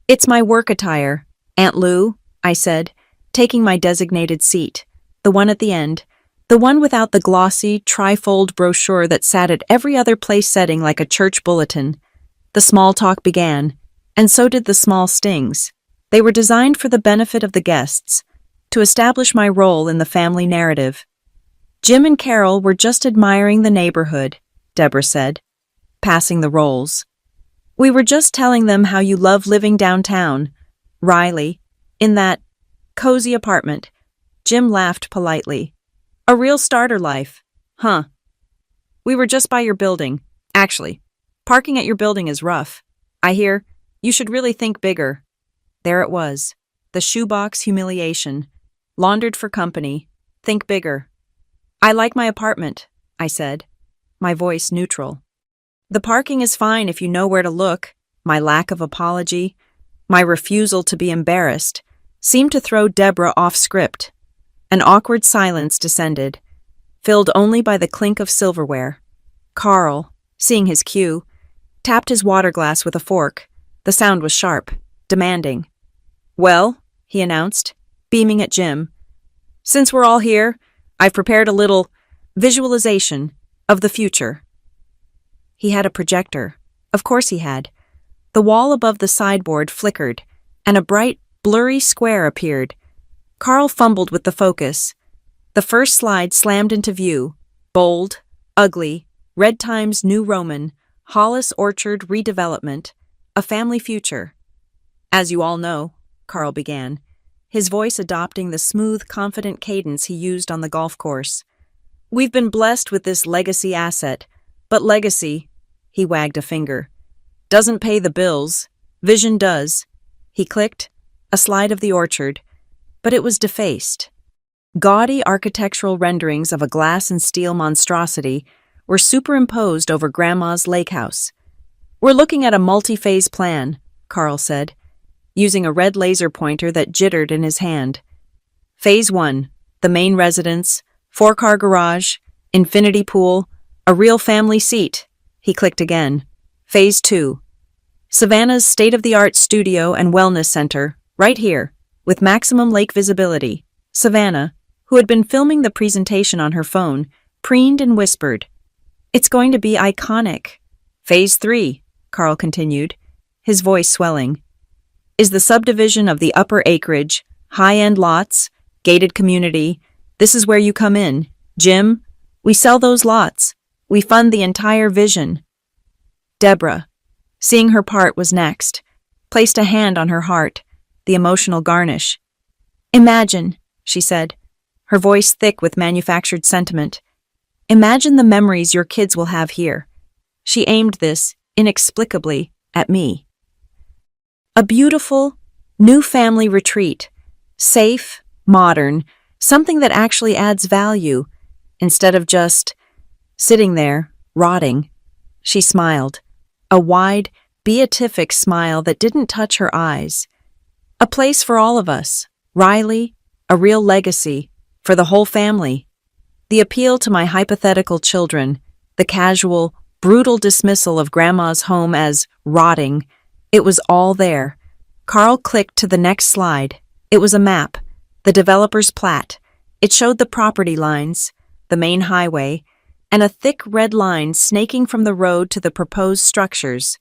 "It's my work attire, Aunt Lou," I said, taking my designated seat, the one at the end, the one without the glossy, trifold brochure that sat at every other place setting like a church bulletin. The small talk began, and so did the small stings. They were designed for the benefit of the guests, to establish my role in the family narrative. Jim and Carol were just admiring the neighborhood, Deborah said, passing the rolls. We were just telling them how you love living downtown, Riley, in that cozy apartment. Jim laughed politely. A real starter life, huh? We were just by your building. Actually, parking at your building is rough. I hear you should really think bigger. There it was, the shoebox humiliation. Laundered for company. Think bigger. I like my apartment, I said, my voice neutral. The parking is fine if you know where to look. My lack of apology, my refusal to be embarrassed, seemed to throw Deborah off script. An awkward silence descended, filled only by the clink of silverware. Carl, seeing his cue, tapped his water glass with a fork. The sound was sharp, demanding. Well, he announced, beaming at Jim. Since we're all here, I've prepared a little visualization of the future. He had a projector. Of course he had. The wall above the sideboard flickered, and a bright, blurry square appeared. Carl fumbled with the focus. The first slide slammed into view. Bold, ugly, Red Times New Roman, Hollis Orchard redevelopment, a family future. As you all know, Carl began, his voice adopting the smooth, confident cadence he used on the golf course. We've been blessed with this legacy asset, but legacy, he wagged a finger, doesn't pay the bills. Vision does. He clicked, a slide of the orchard, but it was defaced. Gaudy architectural renderings of a glass and steel monstrosity were superimposed over Grandma's lake house. We're looking at a multi-phase plan, Carl said, using a red laser pointer that jittered in his hand. Phase 1, the main residence, 4-car garage, infinity pool, a real family seat. He clicked again. Phase 2, Savannah's state-of-the-art studio and wellness center, right here, with maximum lake visibility. Savannah, who had been filming the presentation on her phone, preened and whispered, It's going to be iconic. Phase 3, Carl continued, his voice swelling, is the subdivision of the upper acreage, high-end lots, gated community. This is where you come in. Jim, we sell those lots. We fund the entire vision. Deborah, seeing her part was next, placed a hand on her heart, the emotional garnish. Imagine, she said, her voice thick with manufactured sentiment. Imagine the memories your kids will have here. She aimed this, inexplicably, at me. A beautiful, new family retreat. Safe, modern, something that actually adds value, instead of just sitting there, rotting. She smiled, a wide, beatific smile that didn't touch her eyes. A place for all of us, Riley, a real legacy, for the whole family. The appeal to my hypothetical children, the casual, brutal dismissal of Grandma's home as rotting, it was all there. Carl clicked to the next slide. It was a map, the developer's plat. It showed the property lines, the main highway, and a thick red line snaking from the road to the proposed structures.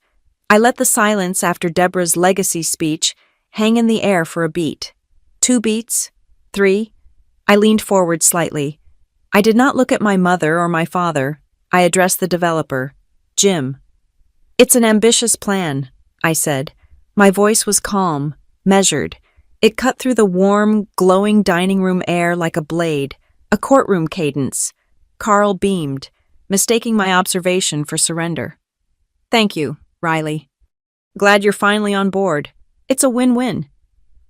I let the silence after Deborah's legacy speech hang in the air for a beat. 2 beats, 3. I leaned forward slightly. I did not look at my mother or my father. I addressed the developer, Jim. It's an ambitious plan, I said. My voice was calm, measured. It cut through the warm, glowing dining room air like a blade, a courtroom cadence. Carl beamed, mistaking my observation for surrender. Thank you, Riley. Glad you're finally on board. It's a win-win.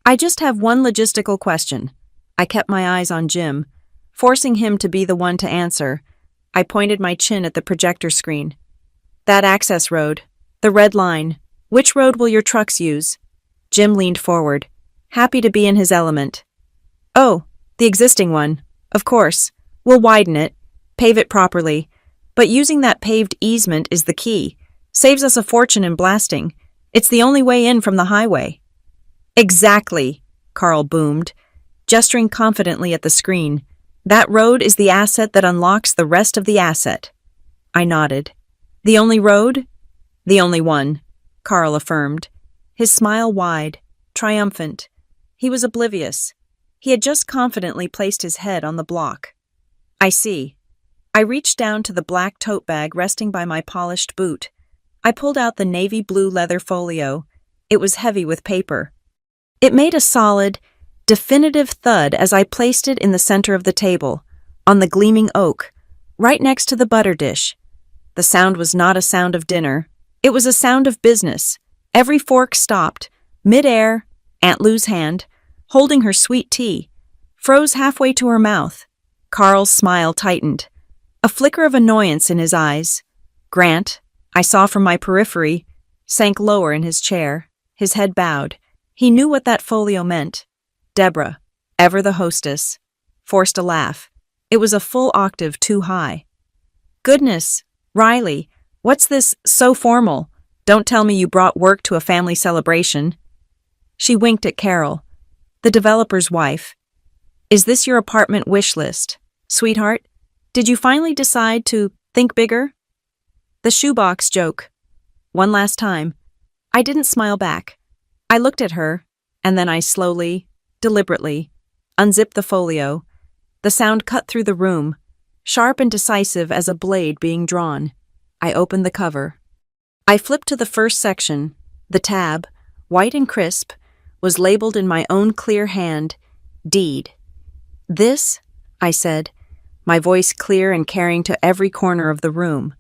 I just have one logistical question. I kept my eyes on Jim, forcing him to be the one to answer. I pointed my chin at the projector screen. That access road, the red line, which road will your trucks use? Jim leaned forward, happy to be in his element. Oh, the existing one. Of course. We'll widen it, pave it properly. But using that paved easement is the key. Saves us a fortune in blasting. It's the only way in from the highway. Exactly, Carl boomed, gesturing confidently at the screen. That road is the asset that unlocks the rest of the asset. I nodded. The only road? The only one, Carl affirmed, his smile wide. triumphant. He was oblivious. He had just confidently placed his head on the block. I see. I reached down to the black tote bag resting by my polished boot. I pulled out the navy blue leather folio. It was heavy with paper. It made a solid, definitive thud as I placed it in the center of the table, on the gleaming oak, right next to the butter dish. The sound was not a sound of dinner. It was a sound of business. Every fork stopped. Mid-air, Aunt Lou's hand, holding her sweet tea, froze halfway to her mouth. Carl's smile tightened. A flicker of annoyance in his eyes. Grant, I saw from my periphery, sank lower in his chair, his head bowed. He knew what that folio meant. Deborah, ever the hostess, forced a laugh. It was a full octave too high. Goodness, Riley, what's this so formal? Don't tell me you brought work to a family celebration. She winked at Carol, the developer's wife. Is this your apartment wish list, sweetheart? Did you finally decide to think bigger? The shoebox joke. One last time. I didn't smile back. I looked at her, and then I slowly, deliberately, unzipped the folio. The sound cut through the room, sharp and decisive as a blade being drawn. I opened the cover. I flipped to the first section. The tab, white and crisp, was labeled in my own clear hand, Deed. This, I said, my voice clear and carrying to every corner of the room,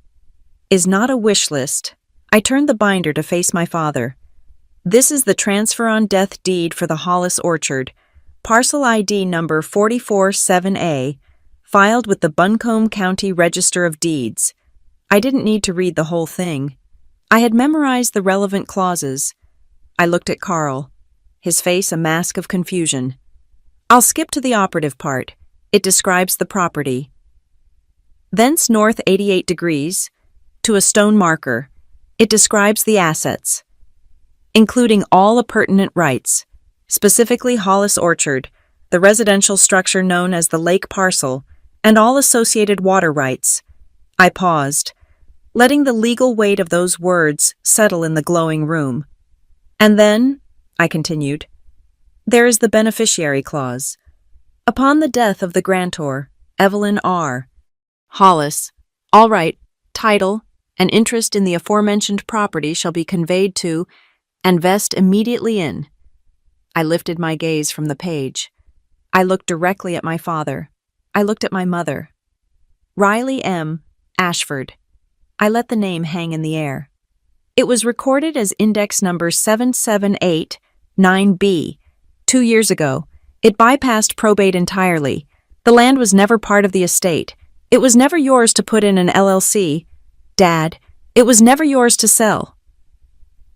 is not a wish list. I turned the binder to face my father. This is the transfer on death deed for the Hollis Orchard, parcel ID number 447A, filed with the Buncombe County Register of Deeds. I didn't need to read the whole thing. I had memorized the relevant clauses. I looked at Carl, his face a mask of confusion. I'll skip to the operative part. It describes the property. Thence north 88 degrees, to a stone marker. It describes the assets, including all appurtenant rights, specifically Hollis Orchard, the residential structure known as the Lake Parcel, and all associated water rights. I paused, letting the legal weight of those words settle in the glowing room. And then, I continued, there is the beneficiary clause. Upon the death of the grantor, Evelyn R. Hollis, all right, title, and interest in the aforementioned property shall be conveyed to and vest immediately in. I lifted my gaze from the page. I looked directly at my father. I looked at my mother. Riley M. Ashford. I let the name hang in the air. It was recorded as index number 7789B. 2 years ago, it bypassed probate entirely. The land was never part of the estate. It was never yours to put in an LLC. Dad, it was never yours to sell.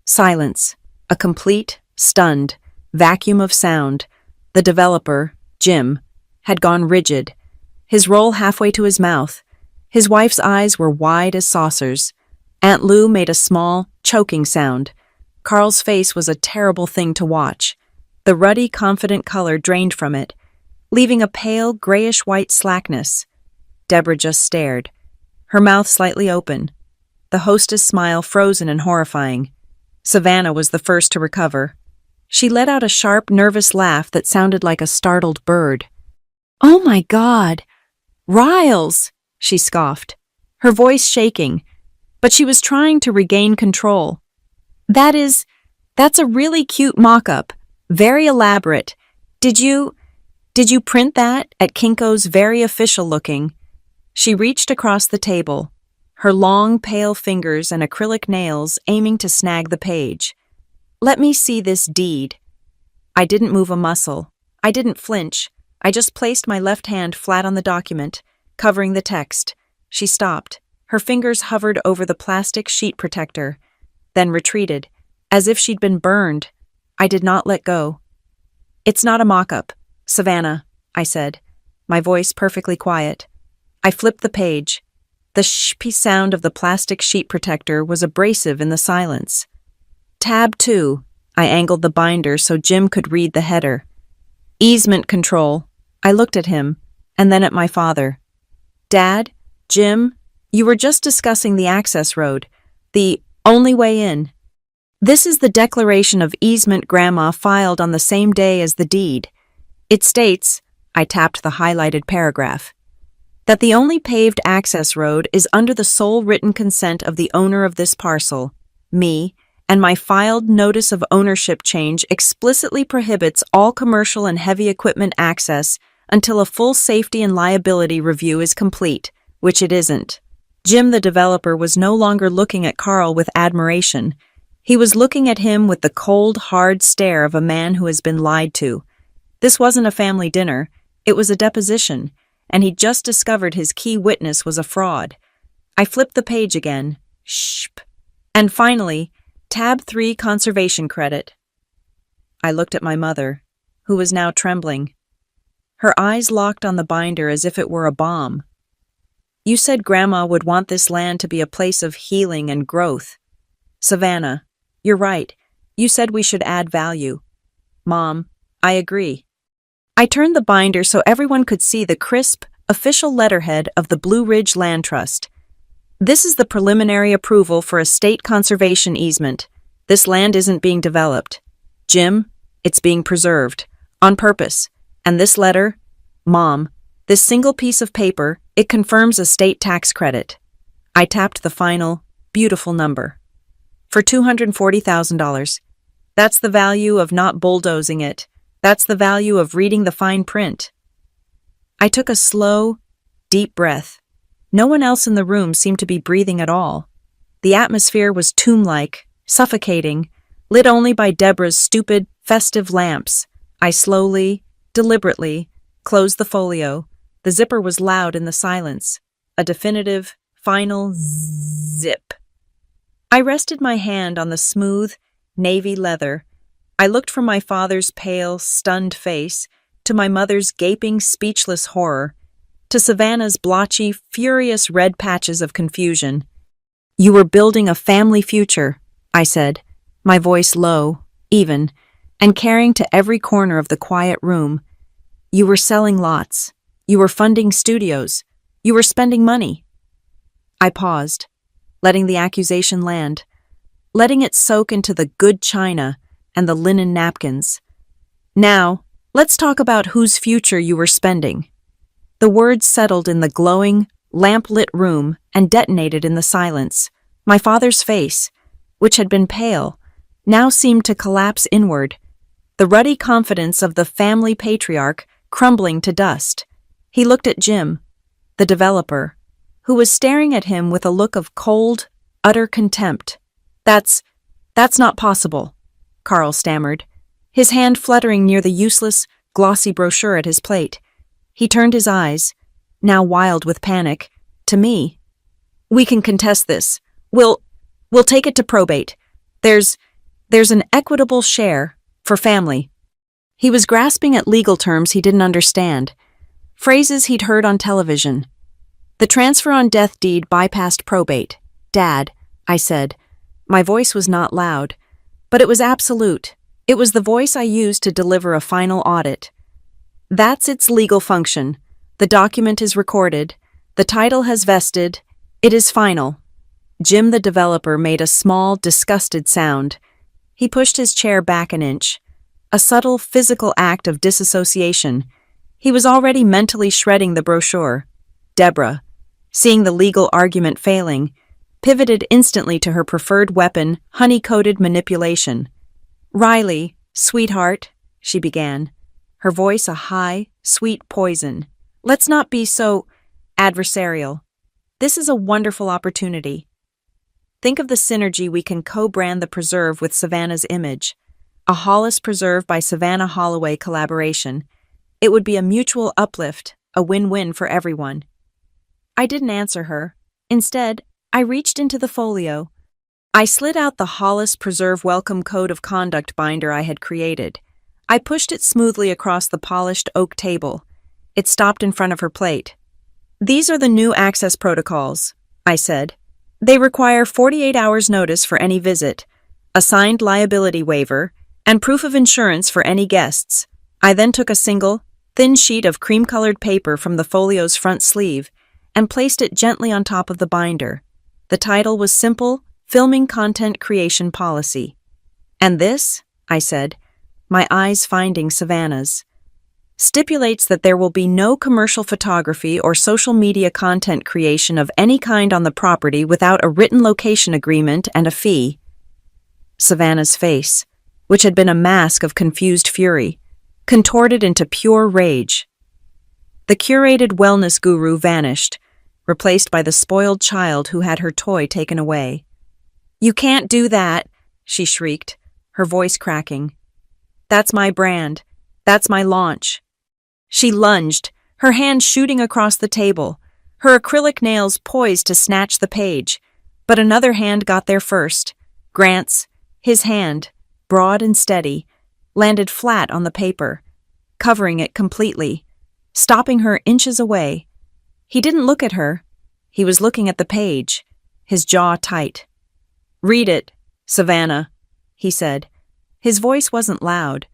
Silence. A complete, stunned, vacuum of sound. The developer, Jim, had gone rigid, his roll halfway to his mouth. His wife's eyes were wide as saucers. Aunt Lou made a small, choking sound. Carl's face was a terrible thing to watch. The ruddy, confident color drained from it, leaving a pale, grayish-white slackness. Deborah just stared, her mouth slightly open, the hostess' smile frozen and horrifying. Savannah was the first to recover. She let out a sharp, nervous laugh that sounded like a startled bird. "Oh my God! Riles!" she scoffed, her voice shaking, but she was trying to regain control. That's a really cute mock-up, very elaborate. Did you print that at Kinko's? Very official looking. She reached across the table, her long, pale fingers and acrylic nails aiming to snag the page. Let me see this deed. I didn't move a muscle. I didn't flinch. I just placed my left hand flat on the document, covering the text. She stopped. Her fingers hovered over the plastic sheet protector, then retreated, as if she'd been burned. I did not let go. It's not a mock-up, Savannah, I said, my voice perfectly quiet. I flipped the page. The shpy sound of the plastic sheet protector was abrasive in the silence. Tab 2. I angled the binder so Jim could read the header. Easement control. I looked at him, and then at my father. Dad, Jim, you were just discussing the access road, the only way in. This is the declaration of easement Grandma filed on the same day as the deed. It states, I tapped the highlighted paragraph, that the only paved access road is under the sole written consent of the owner of this parcel, me, and my filed notice of ownership change explicitly prohibits all commercial and heavy equipment access until a full safety and liability review is complete, which it isn't. Jim, the developer, was no longer looking at Carl with admiration. He was looking at him with the cold, hard stare of a man who has been lied to. This wasn't a family dinner, it was a deposition, and he'd just discovered his key witness was a fraud. I flipped the page again. Shp. And finally, tab 3 conservation credit. I looked at my mother, who was now trembling. Her eyes locked on the binder as if it were a bomb. You said Grandma would want this land to be a place of healing and growth. Savannah, you're right. You said we should add value. Mom, I agree. I turned the binder so everyone could see the crisp, official letterhead of the Blue Ridge Land Trust. This is the preliminary approval for a state conservation easement. This land isn't being developed. Jim, it's being preserved. On purpose. And this letter, Mom, this single piece of paper, it confirms a state tax credit. I tapped the final, beautiful number. For $240,000. That's the value of not bulldozing it. That's the value of reading the fine print. I took a slow, deep breath. No one else in the room seemed to be breathing at all. The atmosphere was tomb-like, suffocating, lit only by Deborah's stupid, festive lamps. I slowly, deliberately, closed the folio. The zipper was loud in the silence. A definitive, final zip. I rested my hand on the smooth, navy leather. I looked from my father's pale, stunned face to my mother's gaping, speechless horror, to Savannah's blotchy, furious red patches of confusion. You were building a family future, I said, my voice low, even, and carrying to every corner of the quiet room. You were selling lots. You were funding studios. You were spending money. I paused, letting the accusation land, letting it soak into the good china and the linen napkins. Now, let's talk about whose future you were spending. The words settled in the glowing, lamp-lit room and detonated in the silence. My father's face, which had been pale, now seemed to collapse inward, the ruddy confidence of the family patriarch crumbling to dust. He looked at Jim, the developer, who was staring at him with a look of cold, utter contempt. That's not possible, Carl stammered, his hand fluttering near the useless, glossy brochure at his plate. He turned his eyes, now wild with panic, to me. We can contest this. We'll take it to probate. There's an equitable share for family. He was grasping at legal terms he didn't understand, phrases he'd heard on television. The transfer on death deed bypassed probate. Dad, I said. My voice was not loud, but it was absolute. It was the voice I used to deliver a final audit. That's its legal function. The document is recorded. The title has vested. It is final. Jim, the developer, made a small, disgusted sound. He pushed his chair back an inch. A subtle, physical act of disassociation. He was already mentally shredding the brochure. Deborah, seeing the legal argument failing, pivoted instantly to her preferred weapon, honey-coated manipulation. Riley, sweetheart, she began, her voice a high, sweet poison. Let's not be so adversarial. This is a wonderful opportunity. Think of the synergy we can co-brand the preserve with Savannah's image. A Hollis Preserve by Savannah Holloway collaboration. It would be a mutual uplift, a win-win for everyone. I didn't answer her. Instead, I reached into the folio. I slid out the Hollis Preserve Welcome Code of Conduct binder I had created. I pushed it smoothly across the polished oak table. It stopped in front of her plate. These are the new access protocols, I said. They require 48 hours notice for any visit, a signed liability waiver, and proof of insurance for any guests. I then took a single, thin sheet of cream-colored paper from the folio's front sleeve and placed it gently on top of the binder. The title was simple, Filming Content Creation Policy. And this, I said, my eyes finding Savannah's, stipulates that there will be no commercial photography or social media content creation of any kind on the property without a written location agreement and a fee. Savannah's face, which had been a mask of confused fury, contorted into pure rage. The curated wellness guru vanished, replaced by the spoiled child who had her toy taken away. "You can't do that," she shrieked, her voice cracking. "That's my brand. That's my launch." She lunged, her hand shooting across the table, her acrylic nails poised to snatch the page, but another hand got there first. Grant's, his hand, broad and steady, landed flat on the paper, covering it completely, stopping her inches away. He didn't look at her. He was looking at the page, his jaw tight. "Read it, Savannah," he said. His voice wasn't loud,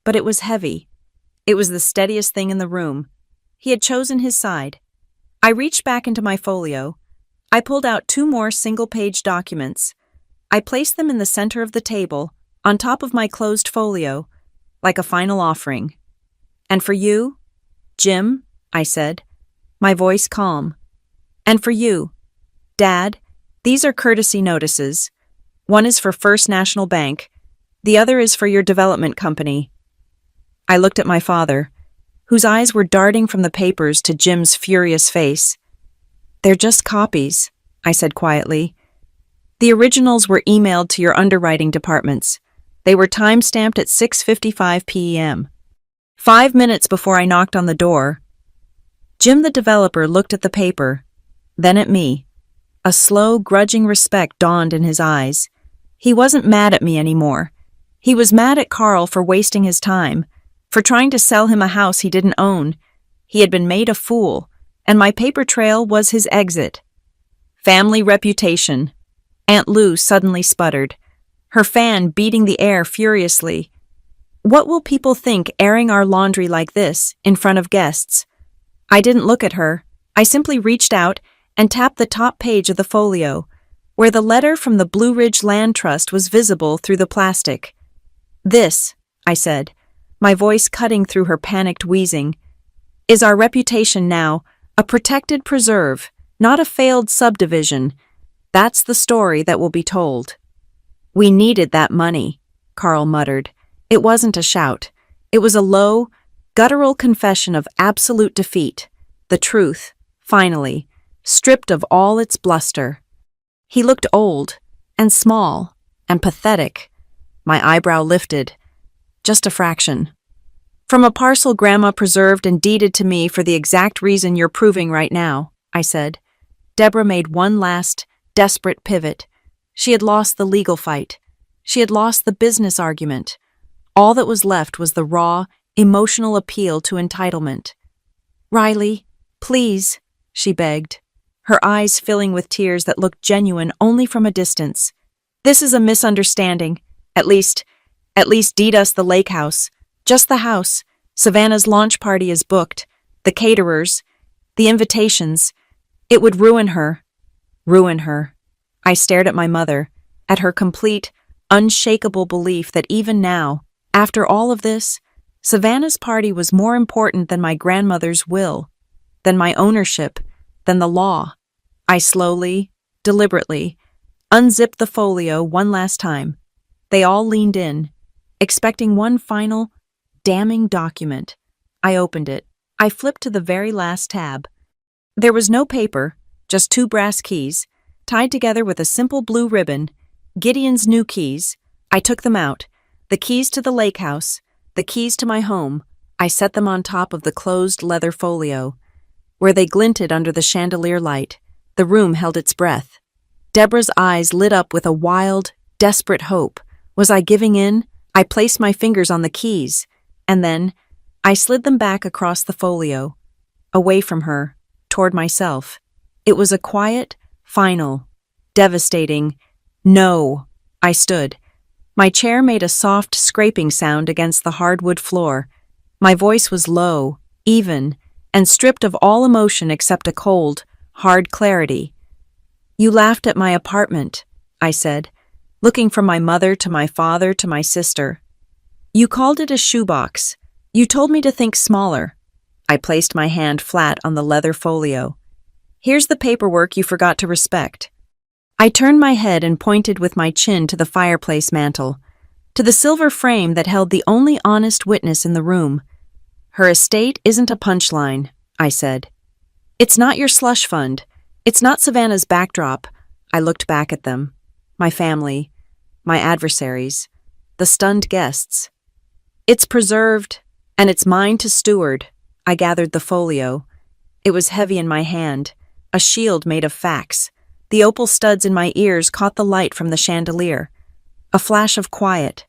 but it was heavy. It was the steadiest thing in the room. He had chosen his side. I reached back into my folio. I pulled out 2 more single-page documents. I placed them in the center of the table, on top of my closed folio, like a final offering. "And for you, Jim," I said, my voice calm. "And for you, Dad, these are courtesy notices. One is for First National Bank. The other is for your development company." I looked at my father, whose eyes were darting from the papers to Jim's furious face. "They're just copies," I said quietly. "The originals were emailed to your underwriting departments. They were time-stamped at 6:55 p.m. 5 minutes before I knocked on the door. Jim the developer looked at the paper, then at me. A slow, grudging respect dawned in his eyes. He wasn't mad at me anymore. He was mad at Carl for wasting his time, for trying to sell him a house he didn't own. He had been made a fool, and my paper trail was his exit. "Family reputation," Aunt Lou suddenly sputtered, her fan beating the air furiously. "What will people think airing our laundry like this, in front of guests?" I didn't look at her. I simply reached out and tapped the top page of the folio, where the letter from the Blue Ridge Land Trust was visible through the plastic. "This," I said, my voice cutting through her panicked wheezing, "is our reputation now, a protected preserve, not a failed subdivision. That's the story that will be told." "We needed that money," Carl muttered. It wasn't a shout. It was a low, guttural confession of absolute defeat. The truth, finally, stripped of all its bluster. He looked old, and small, and pathetic. My eyebrow lifted. "Just a fraction. From a parcel Grandma preserved and deeded to me for the exact reason you're proving right now," I said. Deborah made one last, desperate pivot. She had lost the legal fight. She had lost the business argument. All that was left was the raw, emotional appeal to entitlement. "Riley, please," she begged, her eyes filling with tears that looked genuine only from a distance. "This is a misunderstanding. At least deed us the lake house. Just the house. Savannah's launch party is booked. The caterers. The invitations. It would ruin her." Ruin her. I stared at my mother, at her complete, unshakable belief that even now, after all of this, Savannah's party was more important than my grandmother's will, than my ownership, than the law. I slowly, deliberately, unzipped the folio one last time. They all leaned in, expecting one final, damning document. I opened it. I flipped to the very last tab. There was no paper, just 2 brass keys, tied together with a simple blue ribbon, Gideon's new keys. I took them out. The keys to the lake house, the keys to my home. I set them on top of the closed leather folio. Where they glinted under the chandelier light, the room held its breath. Deborah's eyes lit up with a wild, desperate hope. Was I giving in? I placed my fingers on the keys, and then I slid them back across the folio, away from her, toward myself. It was a quiet, final, devastating no. I stood. My chair made a soft scraping sound against the hardwood floor. My voice was low, even, and stripped of all emotion except a cold, hard clarity. "You laughed at my apartment," I said. looking from my mother to my father to my sister. You called it a shoebox. You told me to think smaller. I placed my hand flat on the leather folio. Here's the paperwork you forgot to respect. I turned my head and pointed with my chin to the fireplace mantel, to the silver frame that held the only honest witness in the room. Her estate isn't a punchline, I said. It's not your slush fund. It's not Savannah's backdrop. I looked back at them. My family, my adversaries, the stunned guests. It's preserved, and it's mine to steward. I gathered the folio. It was heavy in my hand, a shield made of facts. The opal studs in my ears caught the light from the chandelier. A flash of quiet.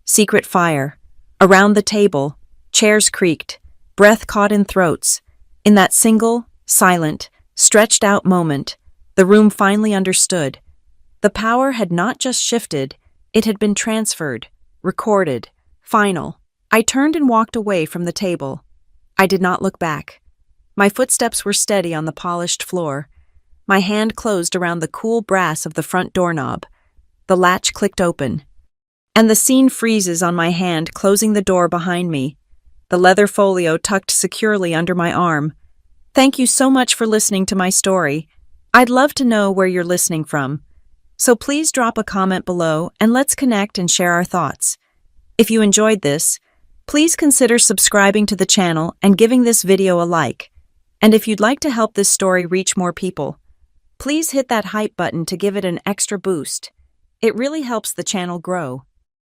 Secret fire. Around the table, chairs creaked, breath caught in throats. In that single, silent, stretched-out moment, the room finally understood. The power had not just shifted, it had been transferred, recorded, final. I turned and walked away from the table. I did not look back. My footsteps were steady on the polished floor. My hand closed around the cool brass of the front doorknob. The latch clicked open. And the scene freezes on my hand, closing the door behind me. The leather folio tucked securely under my arm. Thank you so much for listening to my story. I'd love to know where you're listening from. So please drop a comment below and let's connect and share our thoughts. If you enjoyed this, please consider subscribing to the channel and giving this video a like. And if you'd like to help this story reach more people, please hit that hype button to give it an extra boost. It really helps the channel grow.